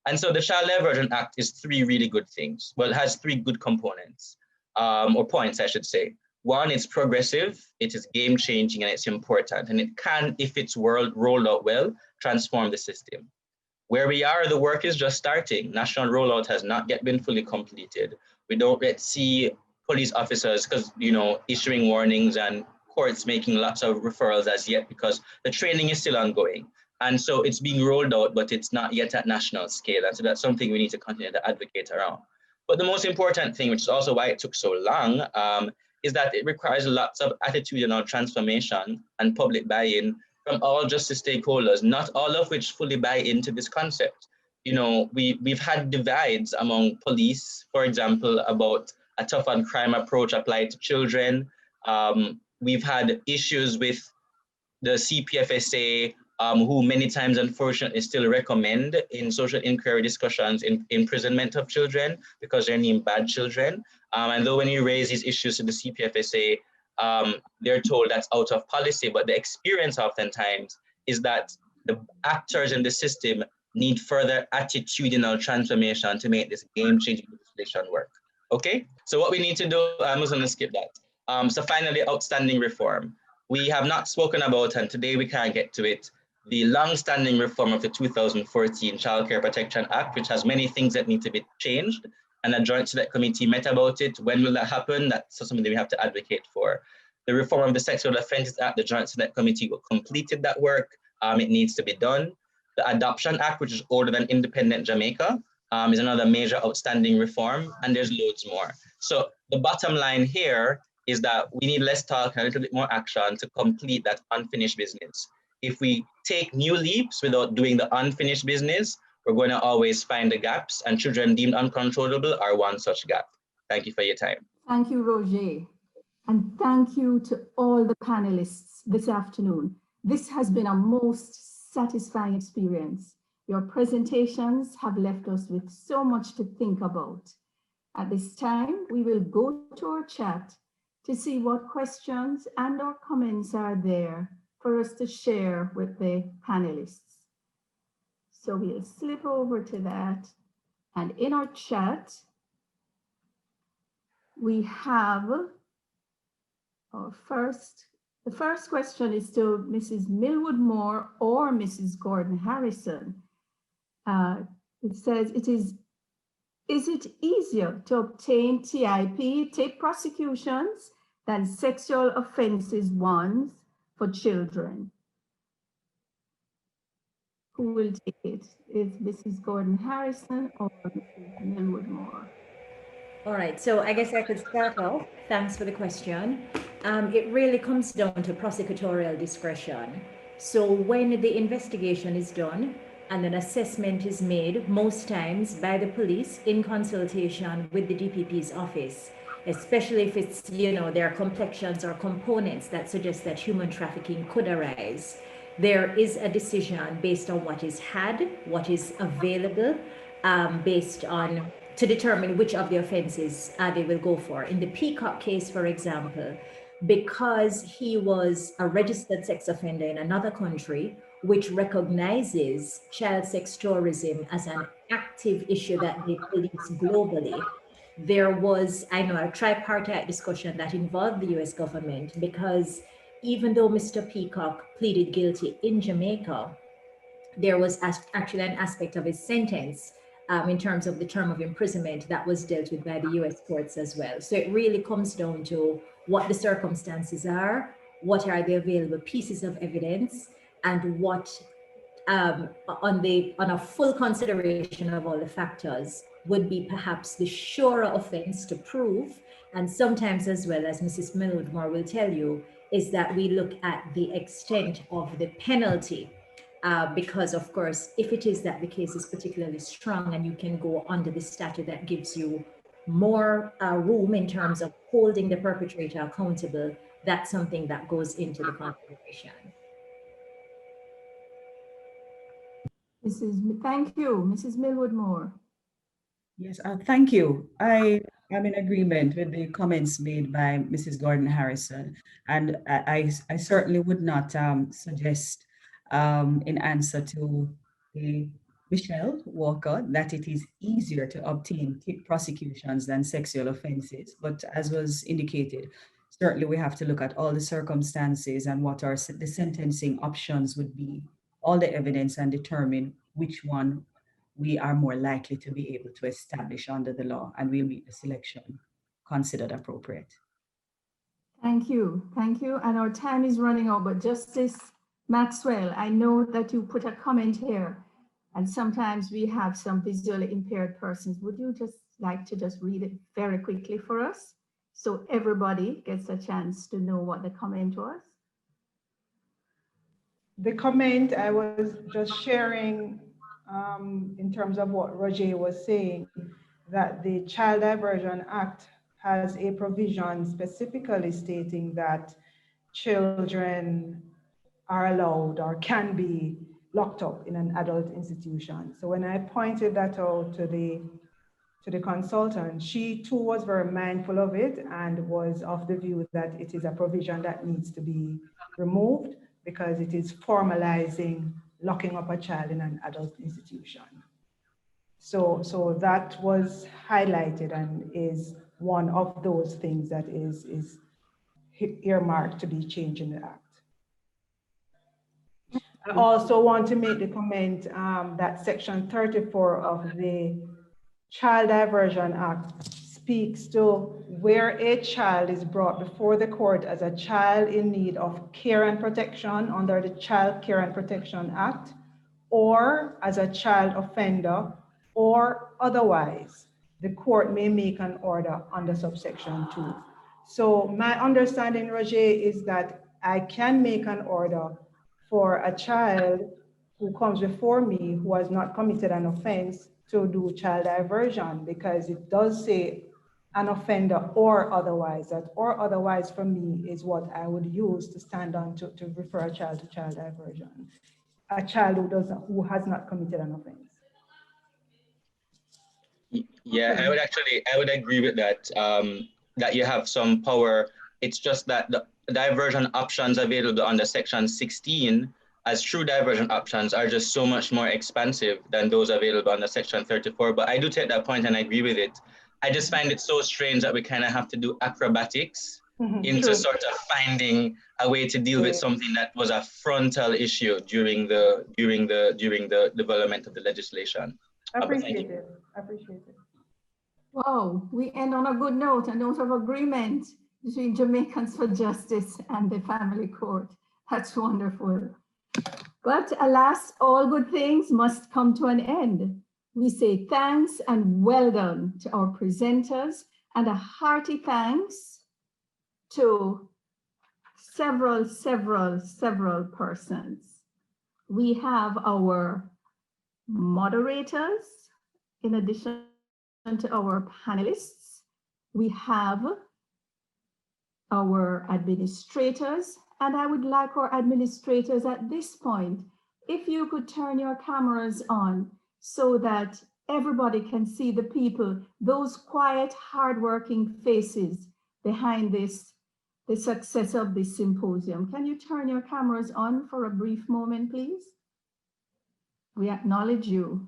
And so the Child Diversion Act is three really good things. Well, it has three good components, or points, I should say. One, it's progressive, it is game-changing, and it's important. And it can, if it's rolled out well, transform the system. Where we are, the work is just starting. National rollout has not yet been fully completed. We don't yet see police officers, because, you know, issuing warnings and courts making lots of referrals as yet, because the training is still ongoing. And so it's being rolled out, but it's not yet at national scale. And so that's something we need to continue to advocate around. But the most important thing, which is also why it took so long, is that it requires lots of attitudinal transformation and public buy-in from all justice stakeholders, not all of which fully buy into this concept. You know, we've had divides among police, for example, about a tough on crime approach applied to children. We've had issues with the CPFSA, who many times, unfortunately, still recommend in social inquiry discussions imprisonment of children because they're named bad children. And though when you raise these issues to the CPFSA, they're told that's out of policy, but the experience oftentimes is that the actors in the system need further attitudinal transformation to make this game-changing legislation work. Okay, so what we need to do, I'm just gonna skip that. So finally, outstanding reform. We have not spoken about, and today we can't get to it, the long-standing reform of the 2014 Child Care Protection Act, which has many things that need to be changed, and a joint select committee met about it. When will that happen? That's something that we have to advocate for. The reform of the Sexual Offences Act, the joint select committee completed that work. It needs to be done. The Adoption Act, which is older than independent Jamaica, is another major outstanding reform, and there's loads more. So the bottom line here is that we need less talk and a little bit more action to complete that unfinished business. If we take new leaps without doing the unfinished business, we're going to always find the gaps, and children deemed uncontrollable are one such gap. Thank you for your time. Thank you, Rodje. And thank you to all the panelists this afternoon. This has been a most satisfying experience. Your presentations have left us with so much to think about. At this time, we will go to our chat to see what questions and or comments are there for us to share with the panelists. So we'll slip over to that. And in our chat, we have the first question is to Mrs. Milwood-Moore or Mrs. Gordon-Harrison. It says, is it easier to obtain TIP, tape prosecutions, than sexual offenses ones for children? Who will take it? Is Mrs. Gordon-Harrison or Mrs. Milwood-Moore? All right, so I guess I could start off. Thanks for the question. It really comes down to prosecutorial discretion. So when the investigation is done and an assessment is made, most times by the police in consultation with the DPP's office, especially if it's, you know, there are complexions or components that suggest that human trafficking could arise, there is a decision based on what is had, what is available, based on, to determine which of the offenses they will go for. In the Peacock case, for example, because he was a registered sex offender in another country, which recognizes child sex tourism as an active issue that they police globally, there was, I know, a tripartite discussion that involved the US government, because even though Mr. Peacock pleaded guilty in Jamaica, there was actually an aspect of his sentence in terms of the term of imprisonment that was dealt with by the US courts as well. So it really comes down to what the circumstances are, what are the available pieces of evidence, and what, on a full consideration of all the factors, would be perhaps the surer offense to prove. And sometimes, as well, as Mrs. Milwood-Moore will tell you, is that we look at the extent of the penalty. Because of course, if it is that the case is particularly strong and you can go under the statute that gives you more room in terms of holding the perpetrator accountable, that's something that goes into the consideration. Thank you, Mrs. Milwood-Moore. Yes, thank you. I am in agreement with the comments made by Mrs. Gordon Harrison, and I certainly would not suggest in answer to the Michelle Walker that it is easier to obtain prosecutions than sexual offenses. But as was indicated, certainly we have to look at all the circumstances and what the sentencing options would be, all the evidence, and determine which one we are more likely to be able to establish under the law, and we'll make the selection considered appropriate. Thank you. Thank you. And our time is running out, but Justice Maxwell, I know that you put a comment here, and sometimes we have some visually impaired persons. Would you just like to just read it very quickly for us so everybody gets a chance to know what the comment was? The comment I was just sharing in terms of what Rodje was saying, that the Child Diversion Act has a provision specifically stating that children are allowed or can be locked up in an adult institution. So when I pointed that out to the consultant, she too was very mindful of it and was of the view that it is a provision that needs to be removed because it is formalizing locking up a child in an adult institution. So that was highlighted and is one of those things that is earmarked to be changed in the Act. I also want to make the comment that Section 34 of the Child Diversion Act speaks to where a child is brought before the court as a child in need of care and protection under the Child Care and Protection Act, or as a child offender, or otherwise, the court may make an order under subsection 2. So my understanding, Rodje, is that I can make an order for a child who comes before me who has not committed an offense to do child diversion, because it does say an offender or otherwise. That or otherwise for me is what I would use to stand on to refer a child to child diversion. A child who has not committed an offense. Yeah, okay. I would agree with that, that you have some power. It's just that the diversion options available under Section 16 as true diversion options are just so much more expansive than those available under Section 34. But I do take that point and I agree with it. I just find it so strange that we kind of have to do acrobatics into sort of finding a way to deal with something that was a frontal issue during the development of the legislation. Appreciate it. Wow, we end on a good note, a note of agreement between Jamaicans for Justice and the family court. That's wonderful. But alas, all good things must come to an end. We say thanks and well done to our presenters, and a hearty thanks to several persons. We have our moderators, in addition to our panelists. We have our administrators, and I would like our administrators at this point, if you could turn your cameras on so that everybody can see the people, those quiet, hardworking faces behind this, the success of this symposium. Can you turn your cameras on for a brief moment, please? We acknowledge you.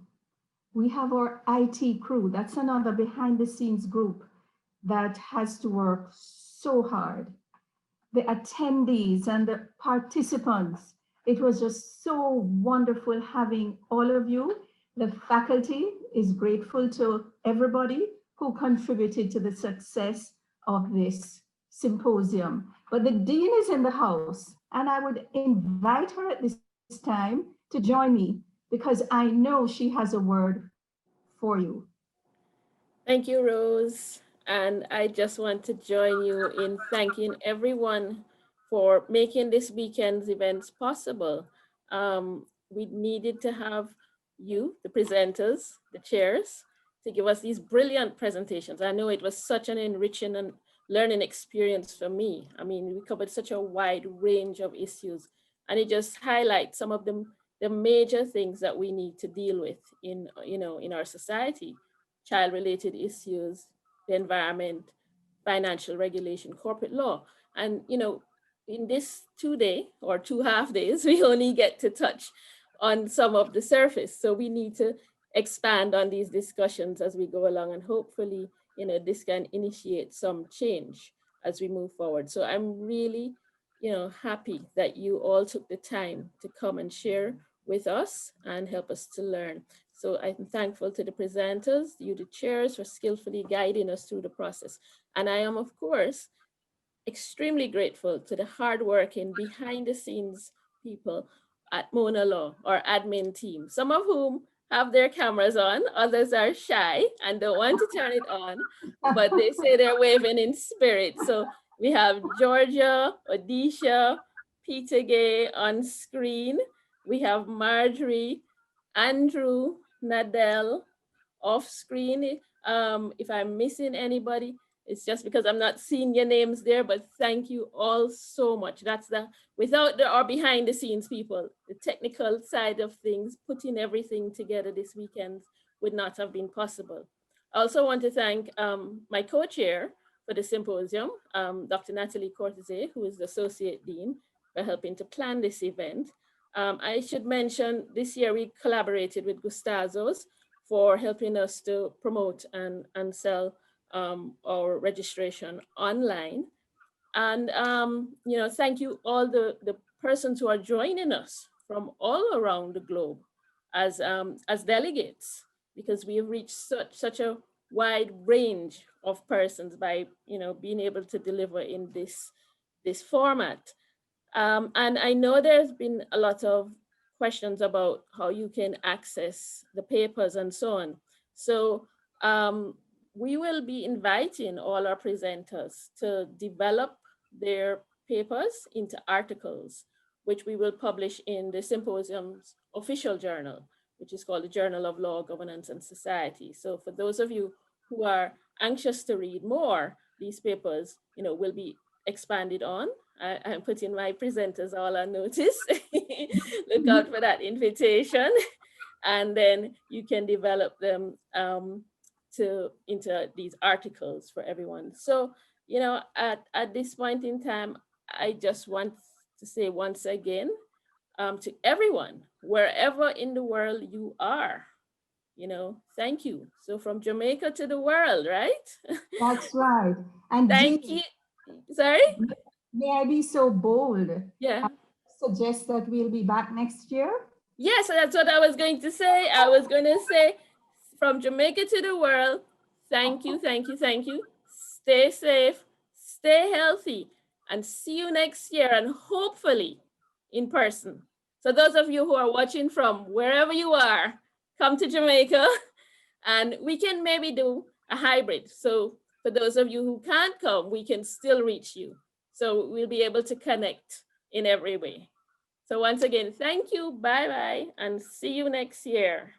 We have our IT crew. That's another behind the scenes group that has to work so hard. The attendees and the participants. It was just so wonderful having all of you. The faculty is grateful to everybody who contributed to the success of this symposium. But the dean is in the house, and I would invite her at this time to join me, because I know she has a word for you. Thank you, Rose. And I just want to join you in thanking everyone for making this weekend's events possible. We needed to have you, the presenters, the chairs, to give us these brilliant presentations. I know it was such an enriching and learning experience for me. I mean, we covered such a wide range of issues, and it just highlights some of the major things that we need to deal with in, in our society: child-related issues, the environment, financial regulation, corporate law. And, in this 2 day or 2 half days, we only get to touch on some of the surface. So we need to expand on these discussions as we go along, and hopefully, this can initiate some change as we move forward. So I'm really, happy that you all took the time to come and share with us and help us to learn. So I'm thankful to the presenters, you the chairs, for skillfully guiding us through the process. And I am, of course, extremely grateful to the hardworking behind the scenes people at Mona Law, our admin team, some of whom have their cameras on, others are shy and don't want to turn it on, but they say they're waving in spirit. So we have Georgia, Odisha, Peter Gay on screen. We have Marjorie, Andrew, Nadell off screen. If I'm missing anybody, it's just because I'm not seeing your names there, but thank you all so much. That's without our behind the scenes people, the technical side of things, putting everything together this weekend would not have been possible. I also want to thank my co-chair for the symposium, Dr. Natalie Cortese, who is the Associate Dean, for helping to plan this event. I should mention this year we collaborated with Gustazos for helping us to promote and sell our registration online. And, thank you all the persons who are joining us from all around the globe as delegates, because we have reached such a wide range of persons by, being able to deliver in this format. And I know there's been a lot of questions about how you can access the papers and so on. So we will be inviting all our presenters to develop their papers into articles, which we will publish in the Symposium's official journal, which is called the Journal of Law, Governance and Society. So for those of you who are anxious to read more, these papers, will be expanded on. I'm putting my presenters all on notice. Look out for that invitation. And then you can develop them into these articles for everyone. So, at this point in time, I just want to say once again to everyone, wherever in the world you are, thank you. So from Jamaica to the world, right? That's right. And thank you. Sorry? May I be so bold? Yeah. I suggest that we'll be back next year? Yes, so that's what I was going to say. I was going to say, from Jamaica to the world, thank you, thank you, thank you. Stay safe, stay healthy, and see you next year, and hopefully in person. So those of you who are watching from wherever you are, come to Jamaica, and we can maybe do a hybrid. So for those of you who can't come, we can still reach you. So we'll be able to connect in every way. So once again, thank you, bye-bye, and see you next year.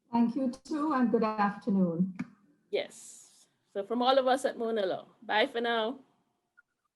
Thank you too, and good afternoon. Yes. So from all of us at Mona Law, bye for now.